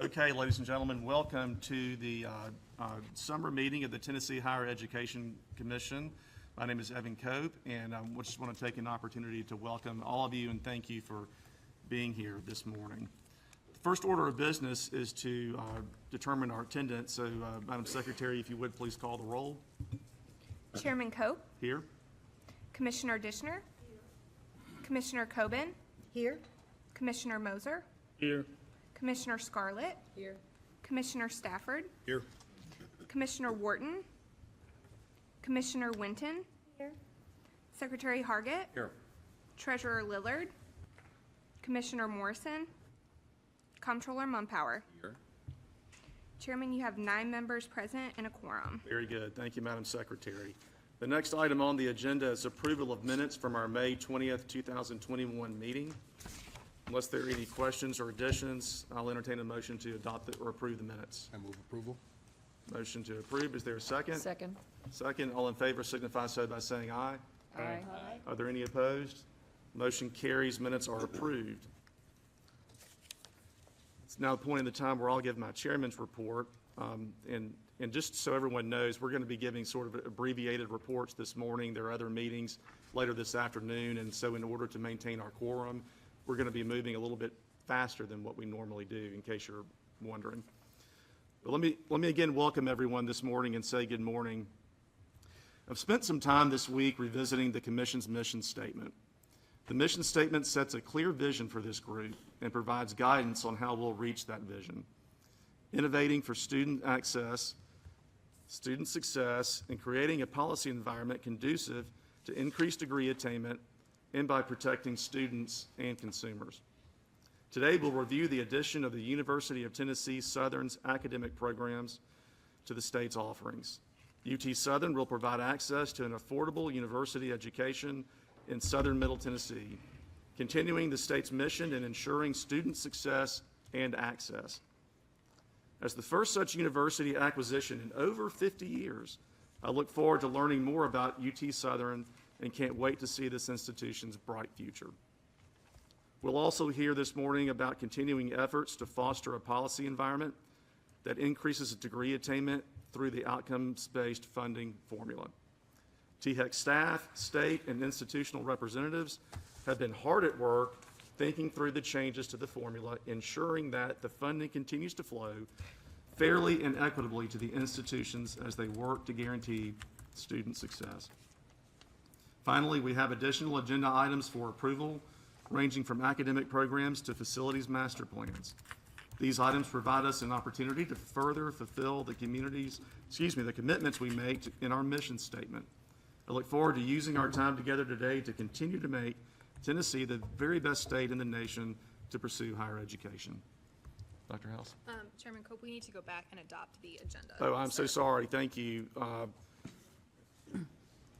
Okay, ladies and gentlemen, welcome to the summer meeting of the Tennessee Higher Education Commission. My name is Evan Cope, and I just want to take an opportunity to welcome all of you and thank you for being here this morning. The first order of business is to determine our attendance. So, Madam Secretary, if you would please call the roll. Chairman Cope. Here. Commissioner Dishner. Commissioner Coben. Here. Commissioner Moser. Here. Commissioner Scarlett. Here. Commissioner Stafford. Here. Commissioner Wharton. Commissioner Winton. Here. Secretary Hargett. Here. Treasurer Lillard. Commissioner Morrison. Comptroller Mumpower. Here. Chairman, you have 9 members present and a quorum. Very good. Thank you, Madam Secretary. The next item on the agenda is approval of minutes from our May 20th, 2021 meeting. Unless there are any questions or additions, I'll entertain a motion to adopt or approve the minutes. I move approval. Motion to approve. Is there a second? Second. Second. All in favor signify so by saying aye. Aye. Are there any opposed? Motion carries. Minutes are approved. It's now the point in the time where I'll give my chairman's report. And just so everyone knows, we're going to be giving sort of abbreviated reports this morning. There are other meetings later this afternoon, and so in order to maintain our quorum, we're going to be moving a little bit faster than what we normally do, in case you're wondering. But let me again welcome everyone this morning and say good morning. I've spent some time this week revisiting the Commission's mission statement. The mission statement sets a clear vision for this group and provides guidance on how we'll reach that vision. Innovating for student access, student success, and creating a policy environment conducive to increased degree attainment and by protecting students and consumers. Today, we'll review the addition of the University of Tennessee Southern's academic programs to the state's offerings. UT Southern will provide access to an affordable university education in southern Middle Tennessee, continuing the state's mission in ensuring student success and access. As the first such university acquisition in over 50 years, I look forward to learning more about UT Southern and can't wait to see this institution's bright future. We'll also hear this morning about continuing efforts to foster a policy environment that increases degree attainment through the outcomes-based funding formula. THEC staff, state, and institutional representatives have been hard at work thinking through the changes to the formula, ensuring that the funding continues to flow fairly and equitably to the institutions as they work to guarantee student success. Finally, we have additional agenda items for approval, ranging from academic programs to facilities master plans. These items provide us an opportunity to further fulfill the commitments we make in our mission statement. I look forward to using our time together today to continue to make Tennessee the very best state in the nation to pursue higher education. Dr. House? Chairman Cope, we need to go back and adopt the agenda. Oh, I'm so sorry. Thank you.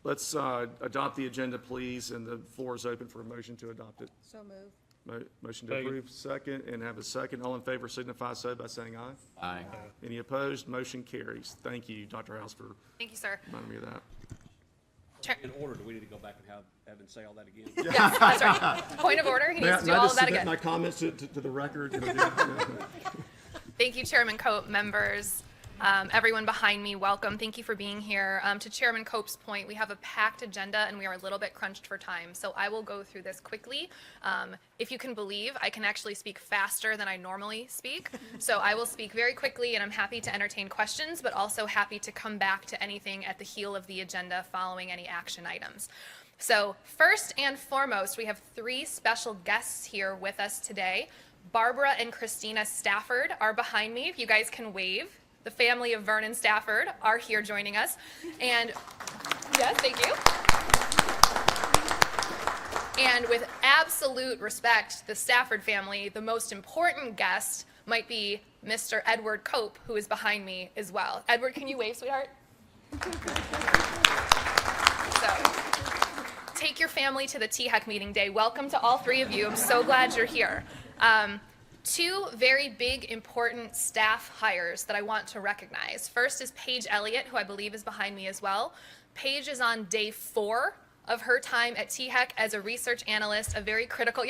Let's adopt the agenda, please, and the floor is open for a motion to adopt it. So moved. Motion to approve, second, and have a second. All in favor signify so by saying aye. Aye. Any opposed? Motion carries. Thank you, Dr. House, for Thank you, sir. reminding me of that. In order, do we need to go back and have Evan say all that again? Yes, that's right. Point of order, he needs to do all of that again. My comments to the record. Thank you, Chairman Cope, members, everyone behind me, welcome. Thank you for being here. To Chairman Cope's point, we have a packed agenda and we are a little bit crunched for time, so I will go through this quickly. If you can believe, I can actually speak faster than I normally speak, so I will speak very quickly and I'm happy to entertain questions, but also happy to come back to anything at the heel of the agenda following any action items. So first and foremost, we have 3 special guests here with us today. Barbara and Christina Stafford are behind me, if you guys can wave. The family of Vernon Stafford are here joining us. And yes, thank you. And with absolute respect, the Stafford family, the most important guest might be Mr. Edward Cope, who is behind me as well. Edward, can you wave, sweetheart? So, take your family to the THEC meeting day. Welcome to all 3 of you. I'm so glad you're here. 2 very big, important staff hires that I want to recognize. First is Paige Elliott, who I believe is behind me as well. Paige is on day 4 of her time at THEC as a research analyst, a very critical,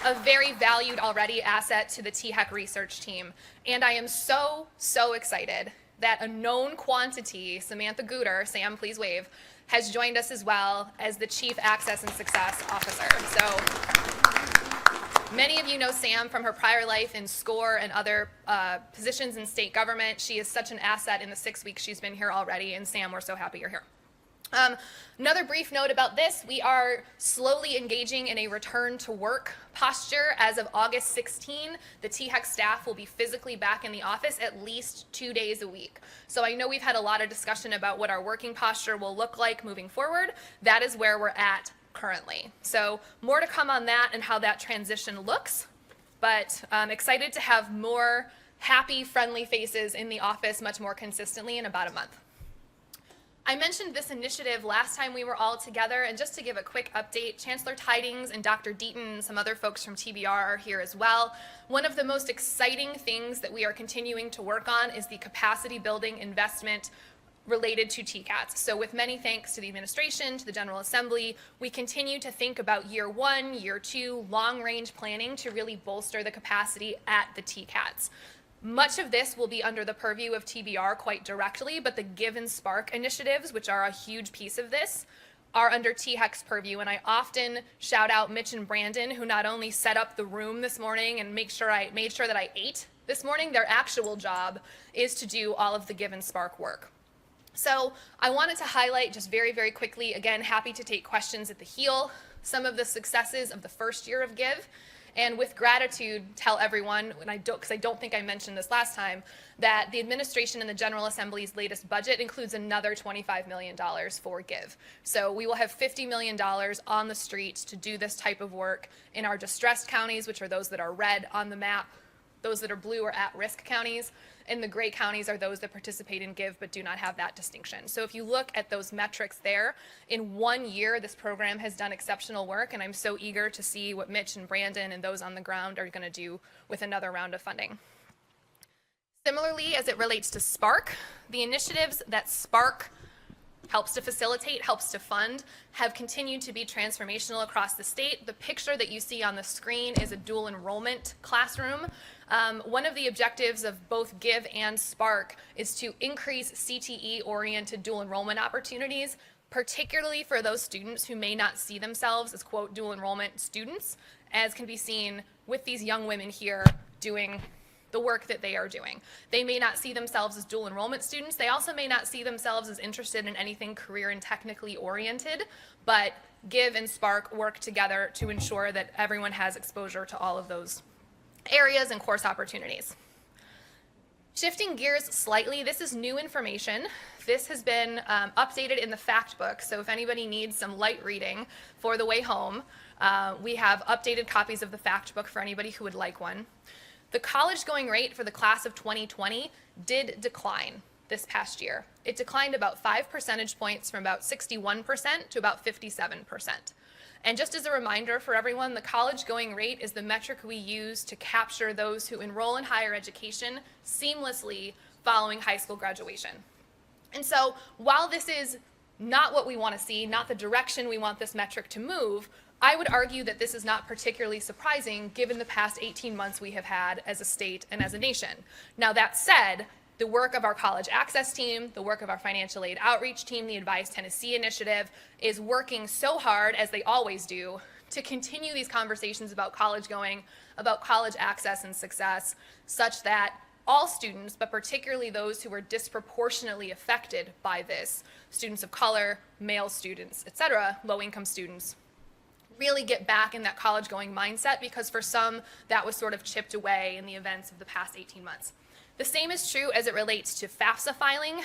a very valued already asset to the THEC research team. And I am so, so excited that a known quantity, Samantha Gooder, Sam, please wave, has joined us as well as the Chief Access and Success Officer. So many of you know Sam from her prior life in SCORE and other positions in state government. She is such an asset in the 6 weeks she's been here already, and Sam, we're so happy you're here. Another brief note about this, we are slowly engaging in a return to work posture. As of August 16, the THEC staff will be physically back in the office at least 2 days a week. So I know we've had a lot of discussion about what our working posture will look like moving forward. That is where we're at currently. So more to come on that and how that transition looks, but I'm excited to have more happy, friendly faces in the office much more consistently in about a month. I mentioned this initiative last time we were all together, and just to give a quick update, Chancellor Tidings and Dr. Deaton and some other folks from TBR are here as well. One of the most exciting things that we are continuing to work on is the capacity building investment related to TCATs. So with many thanks to the administration, to the General Assembly, we continue to think about year 1, year 2, long-range planning to really bolster the capacity at the TCATs. Much of this will be under the purview of TBR quite directly, but the Give and Spark initiatives, which are a huge piece of this, are under THEC's purview. And I often shout out Mitch and Brandon, who not only set up the room this morning and made sure that I ate this morning, their actual job is to do all of the Give and Spark work. So I wanted to highlight just very, very quickly, again, happy to take questions at the heel, some of the successes of the first year of Give. And with gratitude, tell everyone, because I don't think I mentioned this last time, that the administration and the General Assembly's latest budget includes another $25 million for Give. So we will have $50 million on the streets to do this type of work in our distressed counties, which are those that are red on the map. Those that are blue are at-risk counties, and the gray counties are those that participate in Give but do not have that distinction. So if you look at those metrics there, in 1 year, this program has done exceptional work, and I'm so eager to see what Mitch and Brandon and those on the ground are going to do with another round of funding. Similarly, as it relates to Spark, the initiatives that Spark helps to facilitate, helps to fund, have continued to be transformational across the state. The picture that you see on the screen is a dual enrollment classroom. One of the objectives of both Give and Spark is to increase CTE-oriented dual enrollment opportunities, particularly for those students who may not see themselves as, quote, dual enrollment students, as can be seen with these young women here doing the work that they are doing. They may not see themselves as dual enrollment students. They also may not see themselves as interested in anything career and technically oriented, but Give and Spark work together to ensure that everyone has exposure to all of those areas and course opportunities. Shifting gears slightly, this is new information. This has been updated in the fact book, so if anybody needs some light reading for the way home, we have updated copies of the fact book for anybody who would like one. The college going rate for the class of 2020 did decline this past year. It declined about 5 percentage points from about 61% to about 57%. And just as a reminder for everyone, the college going rate is the metric we use to capture those who enroll in higher education seamlessly following high school graduation. And so while this is not what we want to see, not the direction we want this metric to move, I would argue that this is not particularly surprising given the past 18 months we have had as a state and as a nation. Now that said, the work of our college access team, the work of our financial aid outreach team, the Advise Tennessee initiative is working so hard, as they always do, to continue these conversations about college going, about college access and success, such that all students, but particularly those who are disproportionately affected by this, students of color, male students, et cetera, low-income students, really get back in that college-going mindset, because for some, that was sort of chipped away in the events of the past 18 months. The same is true as it relates to FAFSA filing.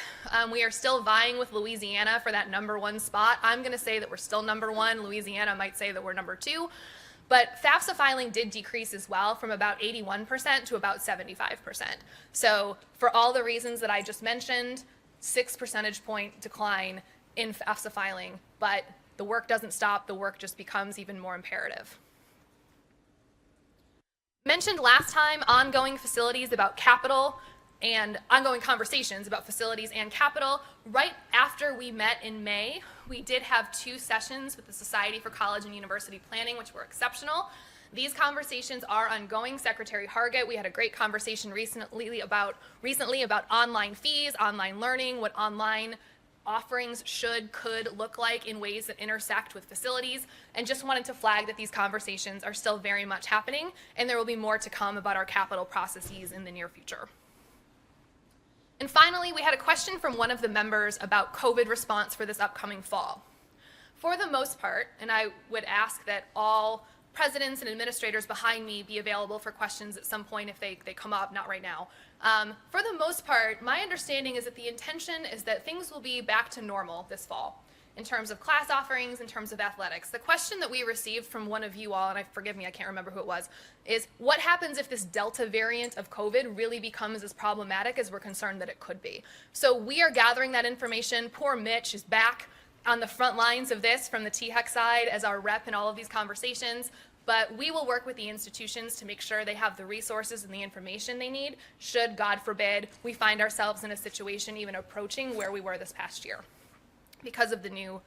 We are still vying with Louisiana for that #1 spot. I'm going to say that we're still #1. Louisiana might say that we're #2. But FAFSA filing did decrease as well, from about 81% to about 75%. So for all the reasons that I just mentioned, 6 percentage point decline in FAFSA filing, but the work doesn't stop, the work just becomes even more imperative. Mentioned last time ongoing facilities about capital and ongoing conversations about facilities and capital. Right after we met in May, we did have 2 sessions with the Society for College and University Planning, which were exceptional. These conversations are ongoing. Secretary Hargett, we had a great conversation recently about online fees, online learning, what online offerings could look like in ways that intersect with facilities, and just wanted to flag that these conversations are still very much happening, and there will be more to come about our capital processes in the near future. And finally, we had a question from one of the members about COVID response for this upcoming fall. For the most part, and I would ask that all presidents and administrators behind me be available for questions at some point if they come up, not right now. For the most part, my understanding is that the intention is that things will be back to normal this fall in terms of class offerings, in terms of athletics. The question that we received from one of you all, and forgive me, I can't remember who it was, is what happens if this Delta variant of COVID really becomes as problematic as we're concerned that it could be? So we are gathering that information. Poor Mitch is back on the front lines of this from the THEC side as our rep in all of these conversations, but we will work with the institutions to make sure they have the resources and the information they need should, God forbid, we find ourselves in a situation even approaching where we were this past year because of the new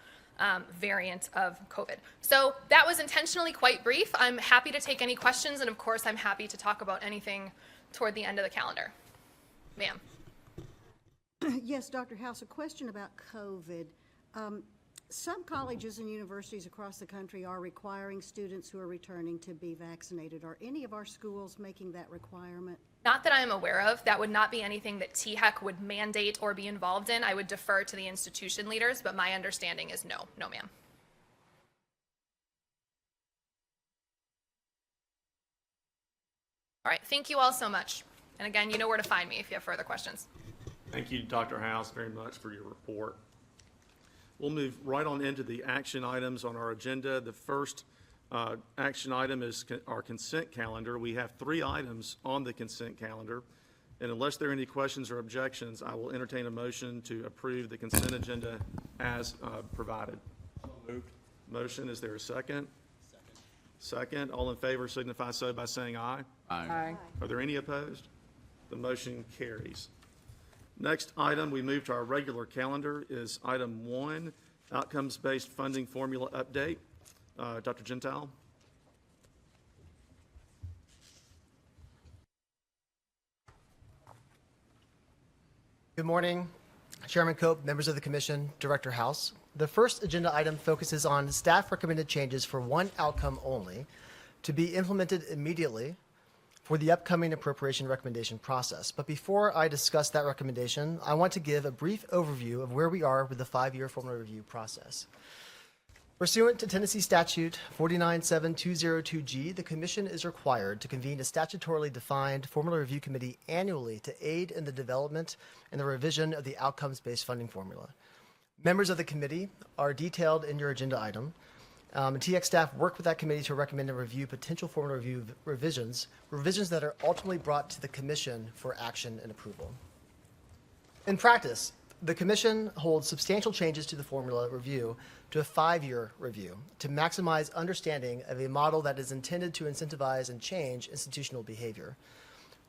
variant of COVID. So that was intentionally quite brief. I'm happy to take any questions, and of course I'm happy to talk about anything toward the end of the calendar. Ma'am. Yes, Dr. House, a question about COVID. Some colleges and universities across the country are requiring students who are returning to be vaccinated. Are any of our schools making that requirement? Not that I am aware of. That would not be anything that THEC would mandate or be involved in. I would defer to the institution leaders, but my understanding is no. No, ma'am. All right, thank you all so much. And again, you know where to find me if you have further questions. Thank you, Dr. House, very much for your report. We'll move right on into the action items on our agenda. The first action item is our consent calendar. We have 3 items on the consent calendar, and unless there are any questions or objections, I will entertain a motion to approve the consent agenda as provided. So moved. Motion, is there a second? Second. All in favor signify so by saying aye. Aye. Are there any opposed? The motion carries. Next item, we move to our regular calendar, is item 1, outcomes-based funding formula update. Dr. Gentile. Good morning, Chairman Cope, members of the Commission, Director House. The first agenda item focuses on staff recommended changes for one outcome only to be implemented immediately for the upcoming appropriation recommendation process. But before I discuss that recommendation, I want to give a brief overview of where we are with the 5-year formula review process. Pursuant to Tennessee Statute 497202G, the Commission is required to convene a statutorily defined formula review committee annually to aid in the development and the revision of the outcomes-based funding formula. Members of the committee are detailed in your agenda item. THEC staff work with that committee to recommend and review potential formula review revisions that are ultimately brought to the Commission for action and approval. In practice, the Commission holds substantial changes to the formula review to a 5-year review to maximize understanding of a model that is intended to incentivize and change institutional behavior.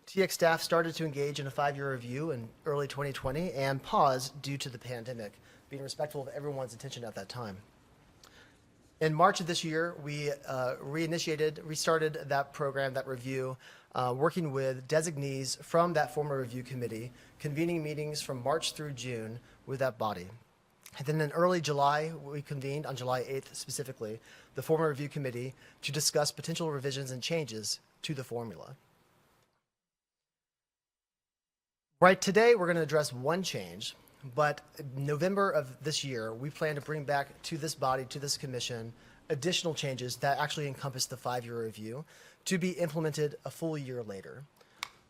THEC staff started to engage in a 5-year review in early 2020 and paused due to the pandemic, being respectful of everyone's attention at that time. In March of this year, we restarted that program, that review, working with designees from that formula review committee, convening meetings from March through June with that body. And then in early July, we convened, on July 8th specifically, the formula review committee to discuss potential revisions and changes to the formula. Right today, we're going to address one change, but in November of this year, we plan to bring back to this body, to this commission, additional changes that actually encompass the 5-year review to be implemented a full year later.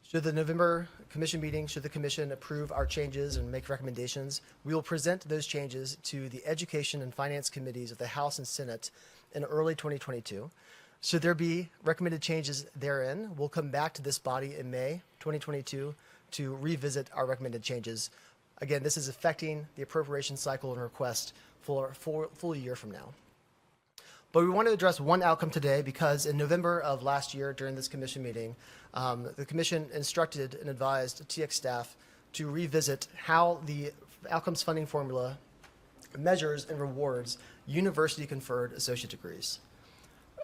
Should the November commission meeting, should the commission approve our changes and make recommendations, we will present those changes to the Education and Finance Committees of the House and Senate in early 2022. Should there be recommended changes therein, we'll come back to this body in May 2022 to revisit our recommended changes. Again, this is affecting the appropriation cycle and request for a full year from now. But we want to address one outcome today because in November of last year during this commission meeting, the commission instructed and advised THEC staff to revisit how the outcomes funding formula measures and rewards university-conferred associate degrees.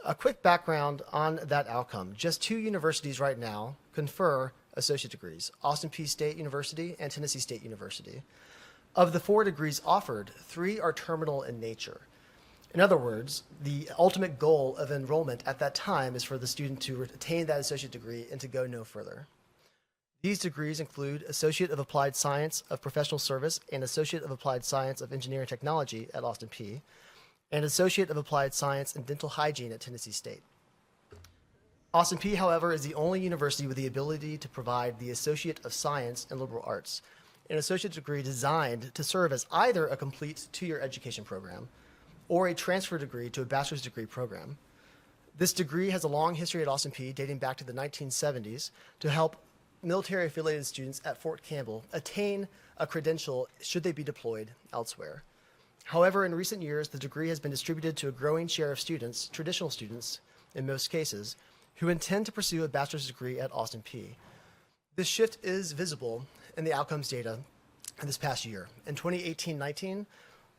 a quick background on that outcome. Just 2 universities right now confer associate degrees, Austin Peay State University and Tennessee State University. Of the 4 degrees offered, 3 are terminal in nature. In other words, the ultimate goal of enrollment at that time is for the student to attain that associate degree and to go no further. These degrees include Associate of Applied Science of Professional Service and Associate of Applied Science of Engineering and Technology at Austin Peay, and Associate of Applied Science in Dental Hygiene at Tennessee State. Austin Peay, however, is the only university with the ability to provide the Associate of Science in Liberal Arts, an associate degree designed to serve as either a complete 2-year education program or a transfer degree to a bachelor's degree program. This degree has a long history at Austin Peay dating back to the 1970s to help military-affiliated students at Fort Campbell attain a credential should they be deployed elsewhere. However, in recent years, the degree has been distributed to a growing share of students, traditional students in most cases, who intend to pursue a bachelor's degree at Austin Peay. This shift is visible in the outcomes data in this past year. In 2018-19,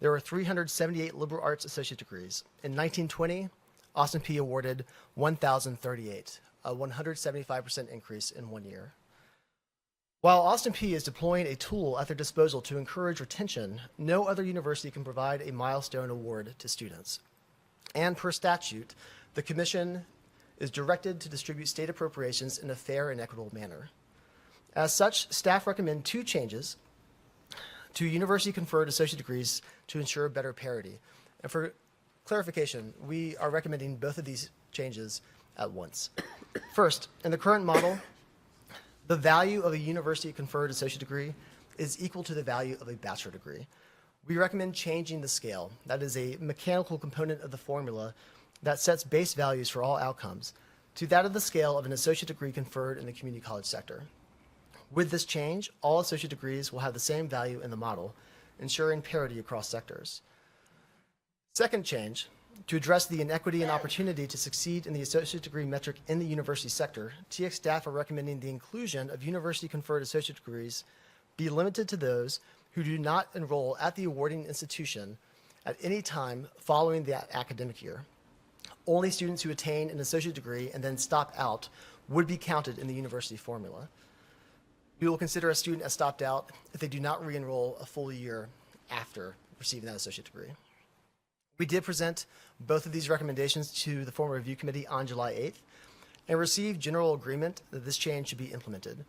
there were 378 liberal arts associate degrees. In 1920, Austin Peay awarded 1,038, a 175% increase in 1 year. While Austin Peay is deploying a tool at their disposal to encourage retention, no other university can provide a milestone award to students. And per statute, the commission is directed to distribute state appropriations in a fair and equitable manner. As such, staff recommend 2 changes to university-conferred associate degrees to ensure better parity. And for clarification, we are recommending both of these changes at once. First, in the current model, the value of a university-conferred associate degree is equal to the value of a bachelor degree. We recommend changing the scale. That is a mechanical component of the formula that sets base values for all outcomes to that of the scale of an associate degree conferred in the community college sector. With this change, all associate degrees will have the same value in the model, ensuring parity across sectors. Second change, to address the inequity and opportunity to succeed in the associate degree metric in the university sector, THEC staff are recommending the inclusion of university-conferred associate degrees be limited to those who do not enroll at the awarding institution at any time following the academic year. Only students who attain an associate degree and then stop out would be counted in the university formula. We will consider a student as stopped out if they do not re-enroll a full year after receiving that associate degree. We did present both of these recommendations to the formal review committee on July 8th and received general agreement that this change should be implemented.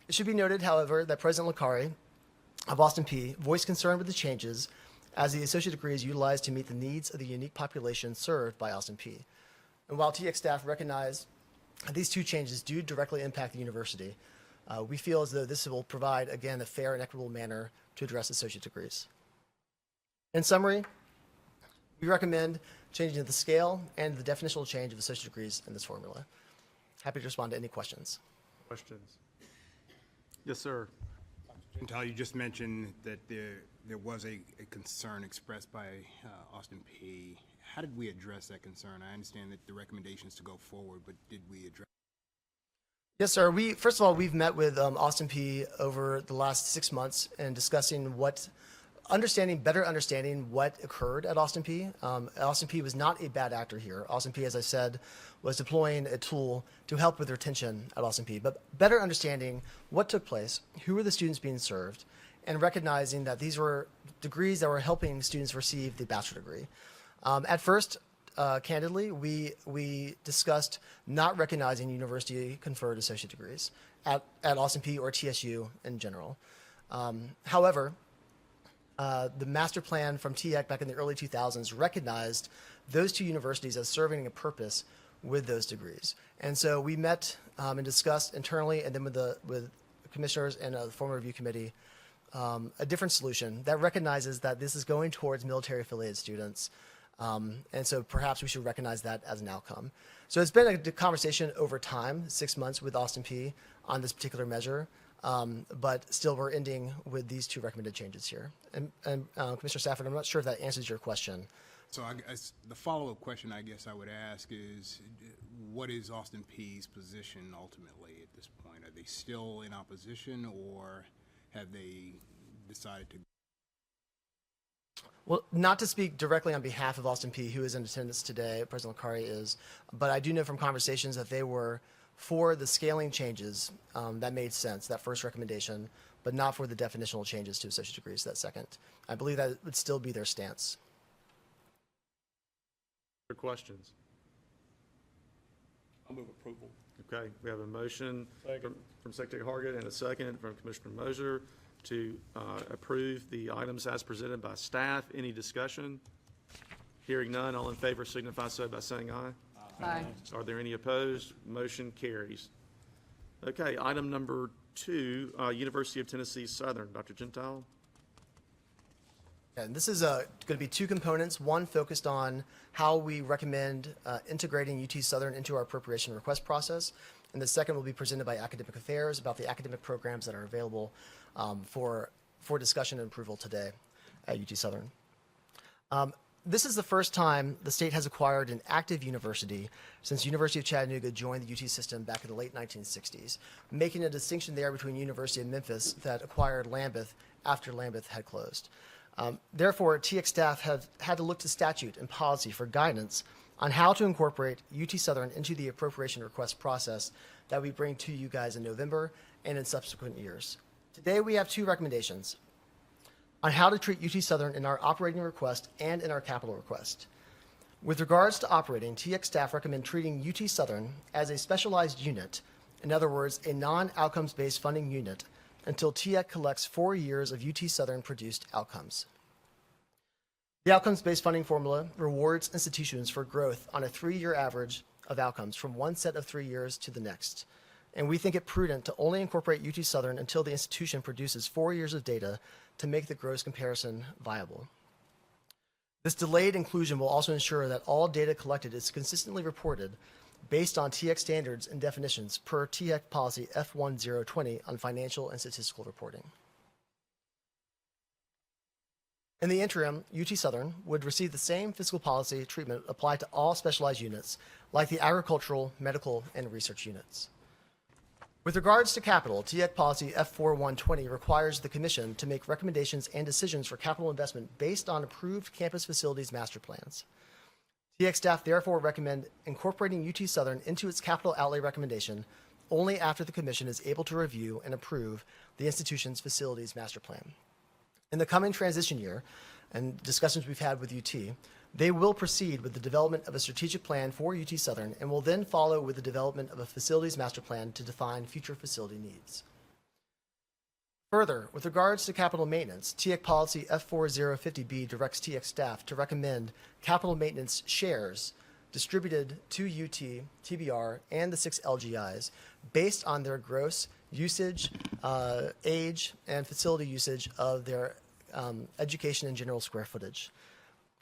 It should be noted, however, that President Licari of Austin Peay voiced concern with the changes as the associate degree is utilized to meet the needs of the unique population served by Austin Peay. And while THEC staff recognize that these 2 changes do directly impact the university, we feel as though this will provide, again, a fair and equitable manner to address associate degrees. In summary, we recommend changing the scale and the definitional change of associate degrees in this formula. Happy to respond to any questions. Questions? Yes, sir. Gentile, you just mentioned that there was a concern expressed by Austin Peay. How did we address that concern? I understand that the recommendation is to go forward, but did we address? Yes, sir. First of all, we've met with Austin Peay over the last 6 months and discussing better understanding what occurred at Austin Peay. Austin Peay was not a bad actor here. Austin Peay, as I said, was deploying a tool to help with retention at Austin Peay, but better understanding what took place, who were the students being served, and recognizing that these were degrees that were helping students receive the bachelor degree. At first, candidly, we discussed not recognizing university-conferred associate degrees at Austin Peay or TSU in general. However, the master plan from THEC back in the early 2000s recognized those 2 universities as serving a purpose with those degrees. And so we met and discussed internally and then with commissioners and the formal review committee a different solution that recognizes that this is going towards military-affiliated students. And so perhaps we should recognize that as an outcome. So it's been a conversation over time, 6 months with Austin Peay on this particular measure. But still, we're ending with these 2 recommended changes here. And Commissioner Stafford, I'm not sure if that answers your question. So the follow-up question I guess I would ask is, what is Austin Peay's position ultimately at this point? Are they still in opposition, or have they decided to? Well, not to speak directly on behalf of Austin P, who is in attendance today, President Lakari is, but I do know from conversations that they were for the scaling changes. That made sense, that first recommendation, but not for the definitional changes to associate degrees, that second. I believe that would still be their stance. Other questions? I'll move approval. Okay, we have a motion from Secretary Hargett and a second from Commissioner Moser to approve the items as presented by staff. Any discussion? Hearing none, all in favor signify so by saying aye. Aye. Are there any opposed? Motion carries. Okay, item number 2, University of Tennessee Southern. Dr. Gentile? And this is going to be two components. One focused on how we recommend integrating UT Southern into our appropriation request process. And the second will be presented by Academic Affairs about the academic programs that are available for discussion and approval today at UT Southern. This is the first time the state has acquired an active university since University of Chattanooga joined the UT system back in the late 1960s, making a distinction there between University of Memphis that acquired Lambeth after Lambeth had closed. Therefore, THEC staff have had to look to statute and policy for guidance on how to incorporate UT Southern into the appropriation request process that we bring to you guys in November and in subsequent years. Today, we have two recommendations on how to treat UT Southern in our operating request and in our capital request. With regards to operating, THEC staff recommend treating UT Southern as a specialized unit, in other words, a non-outcomes-based funding unit, until THEC collects 4 years of UT Southern produced outcomes. The outcomes-based funding formula rewards institutions for growth on a 3-year average of outcomes from one set of 3 years to the next. And we think it prudent to only incorporate UT Southern until the institution produces 4 years of data to make the gross comparison viable. This delayed inclusion will also ensure that all data collected is consistently reported based on THEC standards and definitions per THEC policy F1020 on financial and statistical reporting. In the interim, UT Southern would receive the same fiscal policy treatment applied to all specialized units, like the agricultural, medical, and research units. With regards to capital, THEC policy F4120 requires the Commission to make recommendations and decisions for capital investment based on approved campus facilities master plans. THEC staff therefore recommend incorporating UT Southern into its capital outlay recommendation only after the Commission is able to review and approve the institution's facilities master plan. In the coming transition year, and discussions we've had with UT, they will proceed with the development of a strategic plan for UT Southern and will then follow with the development of a facilities master plan to define future facility needs. Further, with regards to capital maintenance, THEC policy F4050B directs THEC staff to recommend capital maintenance shares distributed to UT, TBR, and the 6 LGIs based on their gross usage, age, and facility usage of their education and general square footage.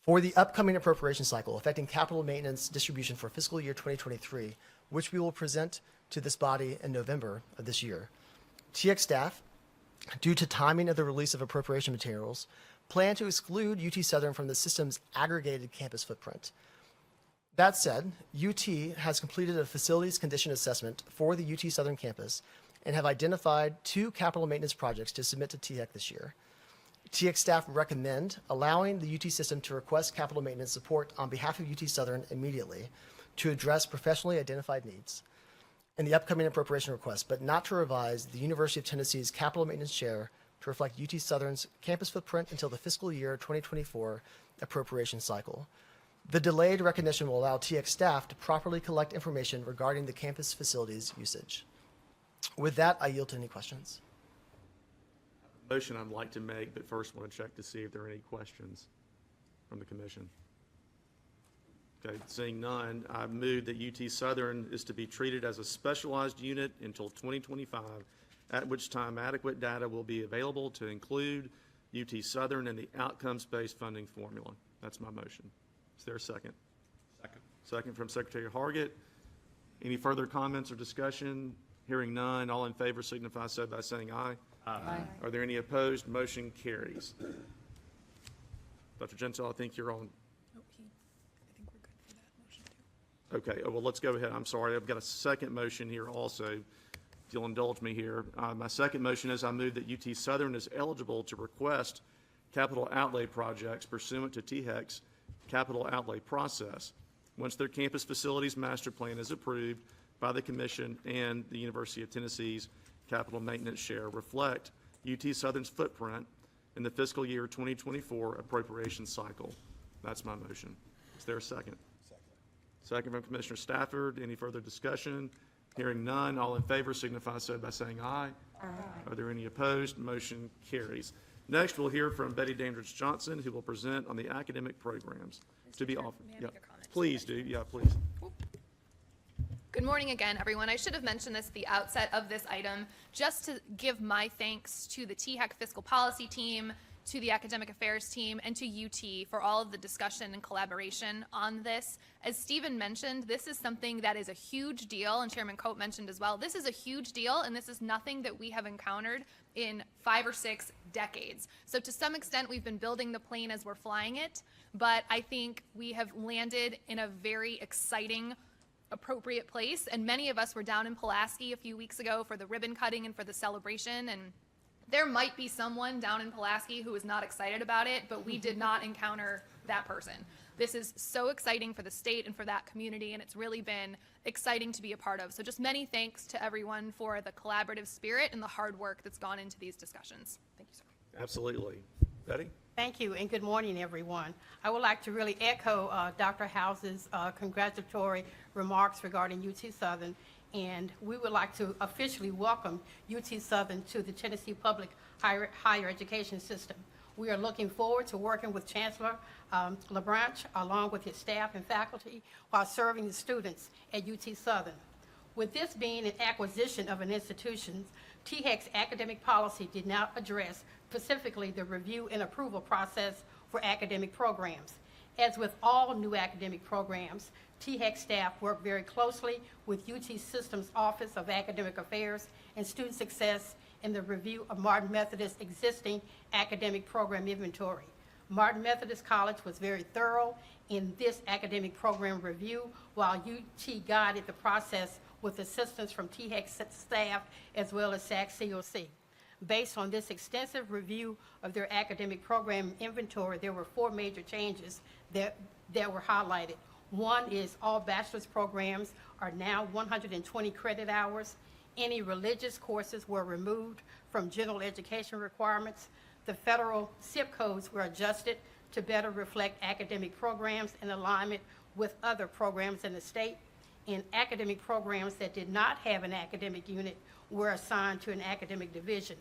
For the upcoming appropriation cycle affecting capital maintenance distribution for fiscal year 2023, which we will present to this body in November of this year, THEC staff, due to timing of the release of appropriation materials, plan to exclude UT Southern from the system's aggregated campus footprint. That said, UT has completed a facilities condition assessment for the UT Southern campus and have identified 2 capital maintenance projects to submit to THEC this year. THEC staff recommend allowing the UT system to request capital maintenance support on behalf of UT Southern immediately to address professionally identified needs in the upcoming appropriation request, but not to revise the University of Tennessee's capital maintenance share to reflect UT Southern's campus footprint until the fiscal year 2024 appropriation cycle. The delayed recognition will allow THEC staff to properly collect information regarding the campus facilities usage. With that, I yield to any questions. Motion I'd like to make, but first want to check to see if there are any questions from the commission. Okay, seeing none, I move that UT Southern is to be treated as a specialized unit until 2025, at which time adequate data will be available to include UT Southern in the outcomes-based funding formula. That's my motion. Is there a second? Second. Second from Secretary Hargett. Any further comments or discussion? Hearing none, all in favor signify so by saying aye. Aye. Are there any opposed? Motion carries. Dr. Gentile, I think you're on. I think we're good for that motion too. Okay, well, let's go ahead. I'm sorry, I've got a second motion here also. If you'll indulge me here. My second motion is I move that UT Southern is eligible to request capital outlay projects pursuant to THEC's capital outlay process. Once their campus facilities master plan is approved by the Commission and the University of Tennessee's capital maintenance share, reflect UT Southern's footprint in the fiscal year 2024 appropriation cycle. That's my motion. Is there a second? Second from Commissioner Stafford. Any further discussion? Hearing none, all in favor signify so by saying aye. Aye. Are there any opposed? Motion carries. Next, we'll hear from Betty Dandridge Johnson, who will present on the academic programs to be offered. May I make a comment? Please do. Yeah, please. Good morning again, everyone. I should have mentioned this at the outset of this item, just to give my thanks to the THEC fiscal policy team, to the academic affairs team, and to UT for all of the discussion and collaboration on this. As Stephen mentioned, this is something that is a huge deal, and Chairman Cope mentioned as well. This is a huge deal, and this is nothing that we have encountered in 5 or 6 decades. So to some extent, we've been building the plane as we're flying it, but I think we have landed in a very exciting, appropriate place. And many of us were down in Pulaski a few weeks ago for the ribbon cutting and for the celebration, and there might be someone down in Pulaski who is not excited about it, but we did not encounter that person. This is so exciting for the state and for that community, and it's really been exciting to be a part of. So just many thanks to everyone for the collaborative spirit and the hard work that's gone into these discussions. Thank you, sir. Absolutely. Betty? Thank you, and good morning, everyone. I would like to really echo Dr. House's congratulatory remarks regarding UT Southern, and we would like to officially welcome UT Southern to the Tennessee Public Higher Education System. We are looking forward to working with Chancellor LaBranch, along with his staff and faculty, while serving the students at UT Southern. With this being an acquisition of an institution, THEC's academic policy did not address specifically the review and approval process for academic programs. As with all new academic programs, THEC staff work very closely with UT System's Office of Academic Affairs and Student Success in the review of Martin Methodist's existing academic program inventory. Martin Methodist College was very thorough in this academic program review, while UT guided the process with assistance from THEC staff as well as SAC-COC. Based on this extensive review of their academic program inventory, there were 4 major changes that were highlighted. One is all bachelor's programs are now 120 credit hours. Any religious courses were removed from general education requirements. The federal zip codes were adjusted to better reflect academic programs in alignment with other programs in the state. And academic programs that did not have an academic unit were assigned to an academic division.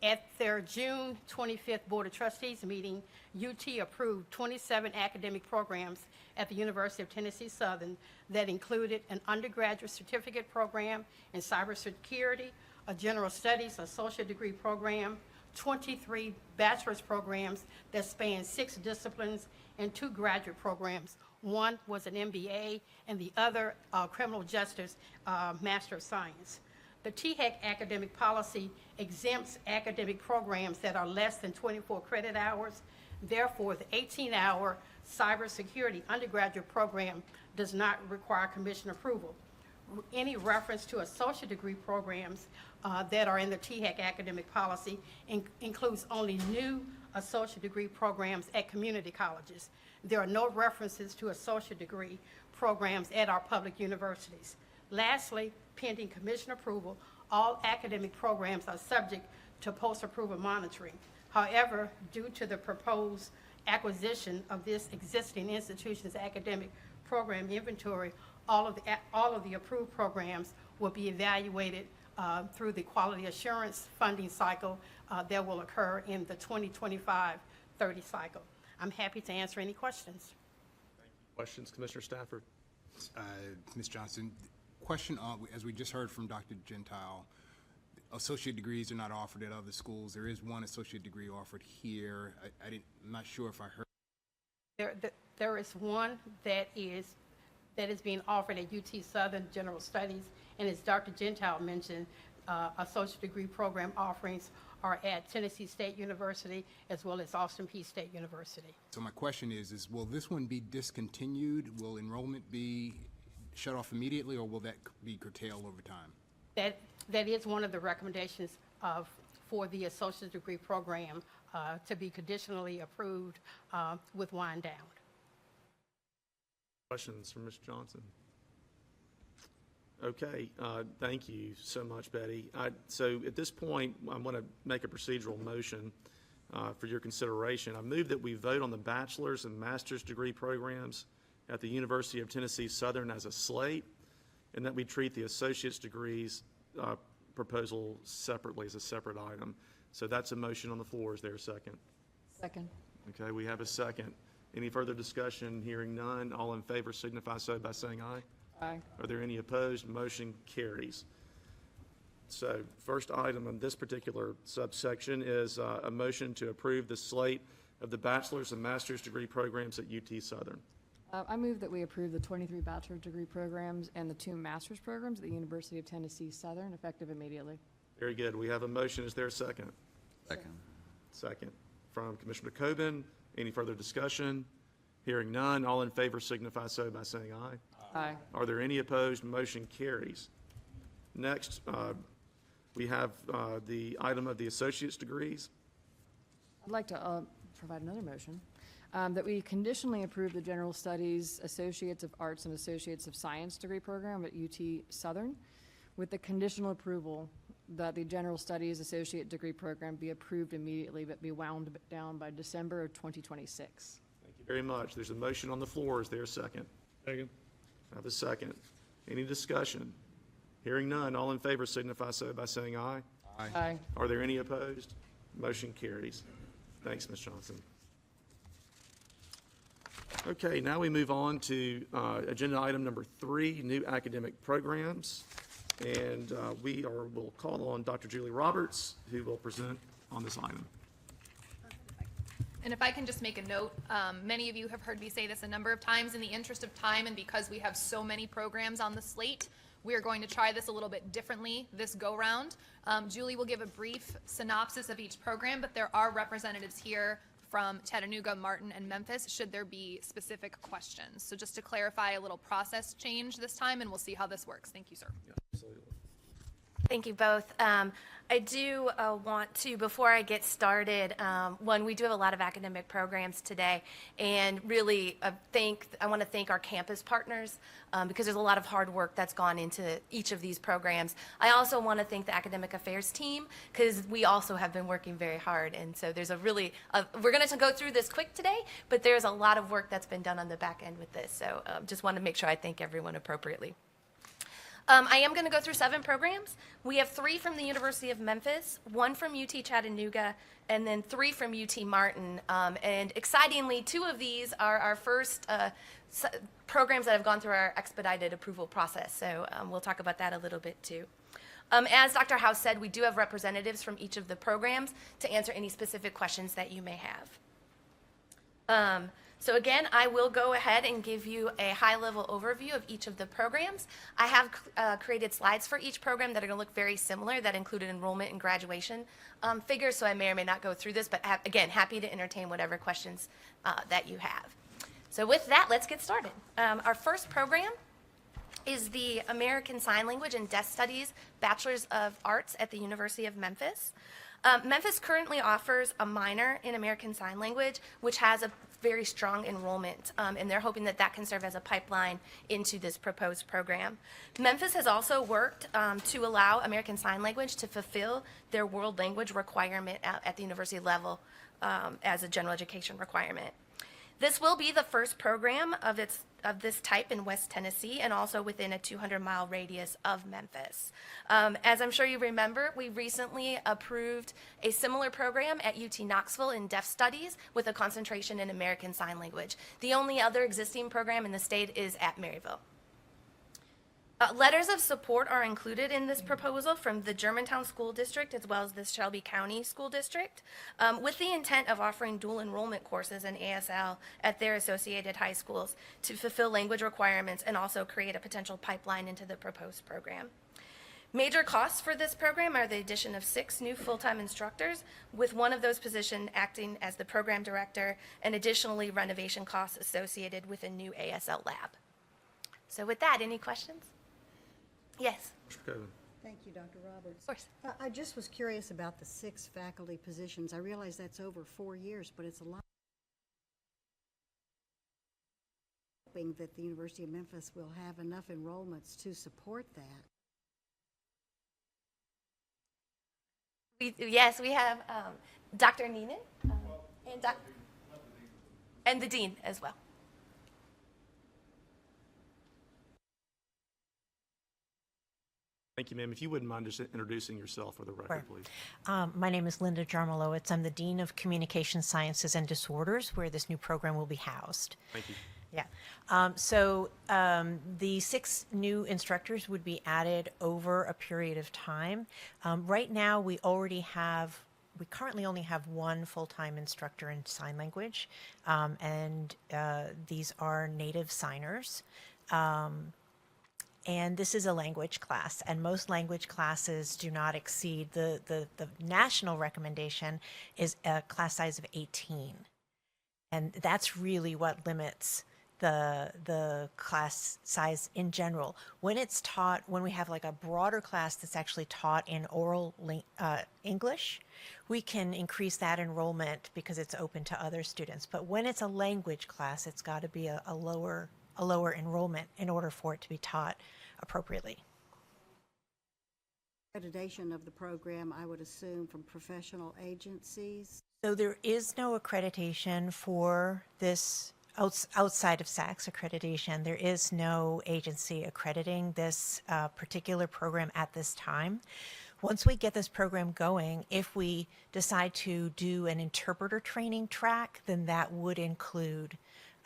At their June 25th Board of Trustees meeting, UT approved 27 academic programs at the University of Tennessee Southern that included an undergraduate certificate program in cybersecurity, a general studies associate degree program, 23 bachelor's programs that span 6 disciplines, and 2 graduate programs. One was an MBA, and the other criminal justice Master of Science. The THEC academic policy exempts academic programs that are less than 24 credit hours. Therefore, the 18-hour cybersecurity undergraduate program does not require commission approval. Any reference to associate degree programs that are in the THEC academic policy includes only new associate degree programs at community colleges. There are no references to associate degree programs at our public universities. Lastly, pending commission approval, all academic programs are subject to post-approval monitoring. However, due to the proposed acquisition of this existing institution's academic program inventory, all of the approved programs will be evaluated through the quality assurance funding cycle that will occur in the 2025-30 cycle. I'm happy to answer any questions. Questions, Commissioner Stafford? Ms. Johnson, question, as we just heard from Dr. Gentile, associate degrees are not offered at other schools. There is one associate degree offered here. I'm not sure if I heard. There is one that is being offered at UT Southern General Studies, and as Dr. Gentile mentioned, associate degree program offerings are at Tennessee State University as well as Austin Peay State University. So my question is will this one be discontinued? Will enrollment be shut off immediately, or will that be curtailed over time? That is one of the recommendations for the associate degree program to be conditionally approved with wind down. Questions from Ms. Johnson? Okay, thank you so much, Betty. So at this point, I'm going to make a procedural motion for your consideration. I move that we vote on the bachelor's and master's degree programs at the University of Tennessee Southern as a slate, and that we treat the associate's degrees proposal separately as a separate item. So that's a motion on the floor. Is there a second? Second. Okay, we have a second. Any further discussion? Hearing none. All in favor signify so by saying aye. Aye. Are there any opposed? Motion carries. So first item on this particular subsection is a motion to approve the slate of the bachelor's and master's degree programs at UT Southern. I move that we approve the 23 bachelor's degree programs and the 2 master's programs at the University of Tennessee Southern, effective immediately. Very good. We have a motion. Is there a second? Second. Second from Commissioner Coben. Any further discussion? Hearing none. All in favor signify so by saying aye. Aye. Are there any opposed? Motion carries. Next, we have the item of the associate's degrees. I'd like to provide another motion, that we conditionally approve the General Studies Associates of Arts and Associates of Science degree program at UT Southern, with the conditional approval that the General Studies Associate degree program be approved immediately, but be wound down by December of 2026. Thank you very much. There's a motion on the floor. Is there a second? Second. I have a second. Any discussion? Hearing none. All in favor signify so by saying aye. Aye. Are there any opposed? Motion carries. Thanks, Ms. Johnson. Okay, now we move on to agenda item number 3, new academic programs. And we'll call on Dr. Julie Roberts, who will present on this item. And if I can just make a note, many of you have heard me say this a number of times. In the interest of time and because we have so many programs on the slate, we are going to try this a little bit differently this go-round. Julie will give a brief synopsis of each program, but there are representatives here from Chattanooga, Martin, and Memphis, should there be specific questions. So just to clarify, a little process change this time, and we'll see how this works. Thank you, sir. Yeah, absolutely. Thank you both. I do want to, before I get started, we do have a lot of academic programs today, and really I want to thank our campus partners because there's a lot of hard work that's gone into each of these programs. I also want to thank the academic affairs team because we also have been working very hard, and so there's we're going to go through this quick today, but there's a lot of work that's been done on the back end with this, so just want to make sure I thank everyone appropriately. I am going to go through 7 programs. We have 3 from the University of Memphis, 1 from UT Chattanooga, and then 3 from UT Martin. And excitingly, 2 of these are our first programs that have gone through our expedited approval process. So we'll talk about that a little bit too. As Dr. House said, we do have representatives from each of the programs to answer any specific questions that you may have. So again, I will go ahead and give you a high-level overview of each of the programs. I have created slides for each program that are going to look very similar, that included enrollment and graduation figures, so I may or may not go through this, but again, happy to entertain whatever questions that you have. So with that, let's get started. Our first program is the American Sign Language and Deaf Studies Bachelor's of Arts at the University of Memphis. Memphis currently offers a minor in American Sign Language, which has a very strong enrollment, and they're hoping that that can serve as a pipeline into this proposed program. Memphis has also worked to allow American Sign Language to fulfill their world language requirement at the university level as a general education requirement. This will be the first program of this type in West Tennessee and also within a 200-mile radius of Memphis. As I'm sure you remember, we recently approved a similar program at UT Knoxville in Deaf Studies with a concentration in American Sign Language. The only other existing program in the state is at Maryville. Letters of support are included in this proposal from the Germantown School District as well as the Shelby County School District with the intent of offering dual enrollment courses in ASL at their associated high schools to fulfill language requirements and also create a potential pipeline into the proposed program. Major costs for this program are the addition of 6 new full-time instructors, with one of those positions acting as the program director, and additionally renovation costs associated with a new ASL lab. So with that, any questions? Yes. Mr. Coven. Thank you, Dr. Roberts. Of course. I just was curious about the 6 faculty positions. I realize that's over 4 years, but it's a lot. Hoping that the University of Memphis will have enough enrollments to support that. Yes, we have Dr. Neenan and the dean as well. Thank you, ma'am. If you wouldn't mind just introducing yourself for the record, Sure. please. My name is Linda Jarmalowitz. I'm the Dean of Communication Sciences and Disorders, where this new program will be housed. Thank you. Yeah. The 6 new instructors would be added over a period of time. Right now, we currently only have 1 full-time instructor in sign language, and these are native signers. And this is a language class, and most language classes do not exceed, the national recommendation is a class size of 18. And that's really what limits the class size in general. When it's taught, when we have like a broader class that's actually taught in oral English, we can increase that enrollment because it's open to other students. But when it's a language class, it's got to be a lower enrollment in order for it to be taught appropriately. Accreditation of the program, I would assume, from professional agencies. So there is no accreditation for this outside of SACS accreditation. There is no agency accrediting this particular program at this time. Once we get this program going, if we decide to do an interpreter training track, then that would include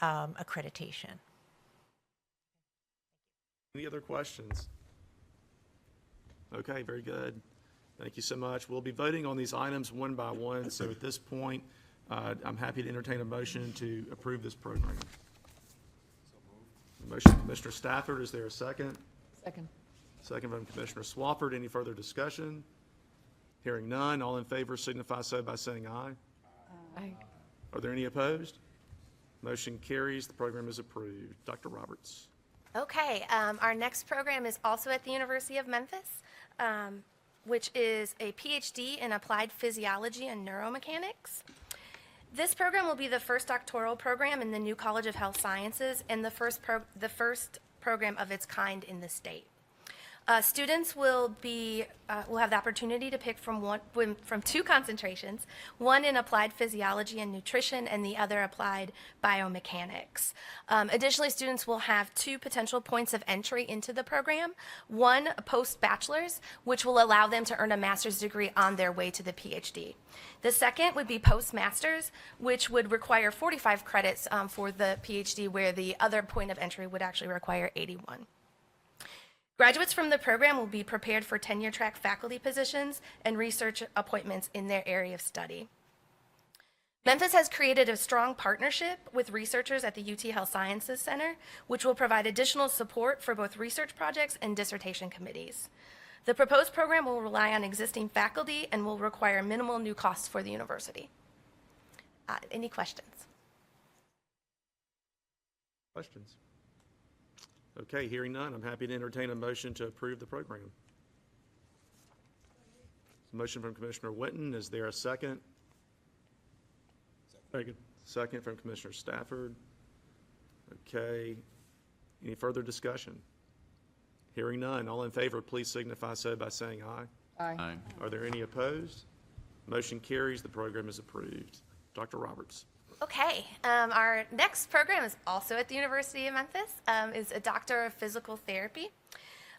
accreditation. Any other questions? Okay, very good. Thank you so much. We'll be voting on these items one by one, so at this point, I'm happy to entertain a motion to approve this program. Motion from Commissioner Stafford, is there a second? Second. Second from Commissioner Swafford. Any further discussion? Hearing none, all in favor signify so by saying aye. Aye. Are there any opposed? Motion carries. The program is approved. Dr. Roberts. Okay, our next program is also at the University of Memphis, which is a PhD in Applied Physiology and Neuromechanics. This program will be the first doctoral program in the new College of Health Sciences and the first program of its kind in the state. Students will have the opportunity to pick from 2 concentrations, one in applied physiology and nutrition and the other applied biomechanics. Additionally, students will have 2 potential points of entry into the program, one post-bachelor's, which will allow them to earn a master's degree on their way to the PhD. The second would be post-master's, which would require 45 credits for the PhD, where the other point of entry would actually require 81. Graduates from the program will be prepared for tenure-track faculty positions and research appointments in their area of study. Memphis has created a strong partnership with researchers at the UT Health Sciences Center, which will provide additional support for both research projects and dissertation committees. The proposed program will rely on existing faculty and will require minimal new costs for the university. Any questions? Questions? Okay, hearing none, I'm happy to entertain a motion to approve the program. Motion from Commissioner Whitten, is there a second? Second. Second from Commissioner Stafford. Okay, any further discussion? Hearing none, all in favor, please signify so by saying aye. Aye. Are there any opposed? Motion carries, the program is approved. Dr. Roberts. Okay, our next program is also at the University of Memphis, is a Doctor of Physical Therapy.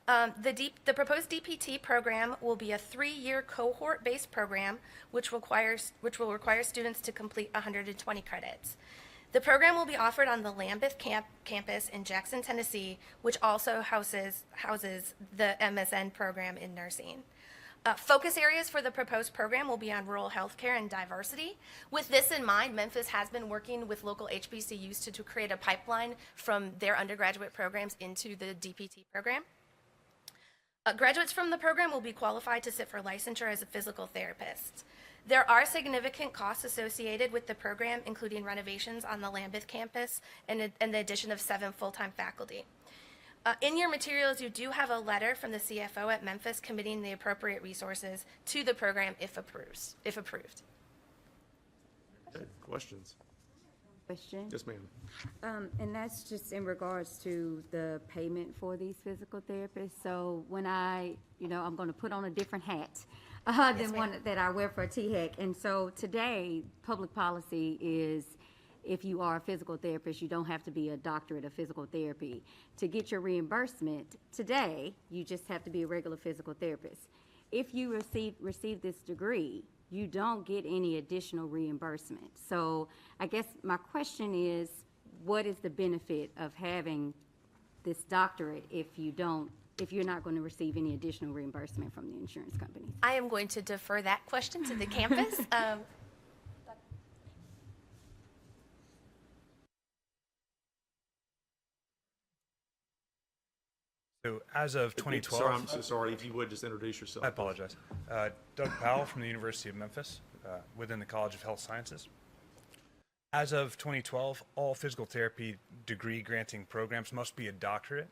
The proposed DPT program will be a 3-year cohort-based program, which will require students to complete 120 credits. The program will be offered on the Lambeth campus in Jackson, Tennessee, which also houses the MSN program in nursing. Focus areas for the proposed program will be on rural healthcare and diversity. With this in mind, Memphis has been working with local HBCUs to create a pipeline from their undergraduate programs into the DPT program. Graduates from the program will be qualified to sit for licensure as a physical therapist. There are significant costs associated with the program, including renovations on the Lambeth campus and the addition of 7 full-time faculty. In your materials, you do have a letter from the CFO at Memphis committing the appropriate resources to the program if approved. Okay, questions? Question, Yes, ma'am. and that's just in regards to the payment for these physical therapists. So when I'm going to put on a different hat than one that I wear for THEC. And so today, public policy is if you are a physical therapist, you don't have to be a doctorate of physical therapy. To get your reimbursement today, you just have to be a regular physical therapist. If you receive this degree, you don't get any additional reimbursement. So I guess my question is, what is the benefit of having this doctorate if you're not going to receive any additional reimbursement from the insurance companies? I am going to defer that question to the campus. So as of Sir, 2012, I'm so sorry. If you would just introduce yourself. I apologize. Doug Powell from the University of Memphis, within the College of Health Sciences. As of 2012, all physical therapy degree granting programs must be a doctorate.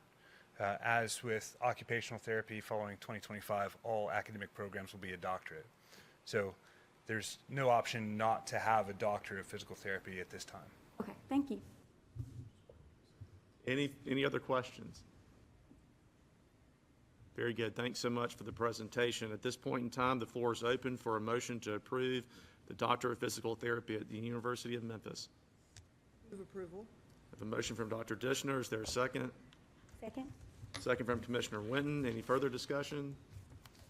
As with occupational therapy, following 2025, all academic programs will be a doctorate. So there's no option not to have a doctorate of physical therapy at this time. Okay, thank you. Any other questions? Very good. Thanks so much for the presentation. At this point in time, the floor is open for a motion to approve the Doctor of Physical Therapy at the University of Memphis. Move approval. I have a motion from Dr. Dishner. Is there a second? Second? Second from Commissioner Winton. Any further discussion?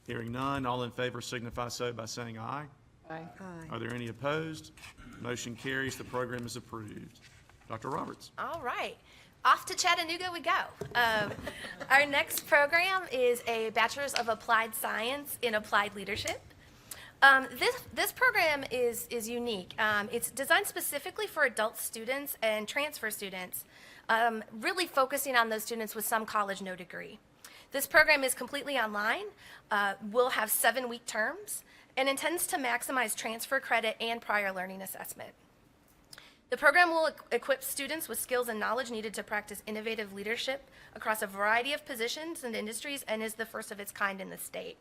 Hearing none. All in favor signify so by saying aye. Aye. Aye. Are there any opposed? Motion carries. The program is approved. Dr. Roberts. All right. Off to Chattanooga we go. Our next program is a Bachelor's of Applied Science in Applied Leadership. This program is unique. It's designed specifically for adult students and transfer students, really focusing on those students with some college, no degree. This program is completely online, will have 7-week terms, and intends to maximize transfer credit and prior learning assessment. The program will equip students with skills and knowledge needed to practice innovative leadership across a variety of positions and industries, and is the first of its kind in the state.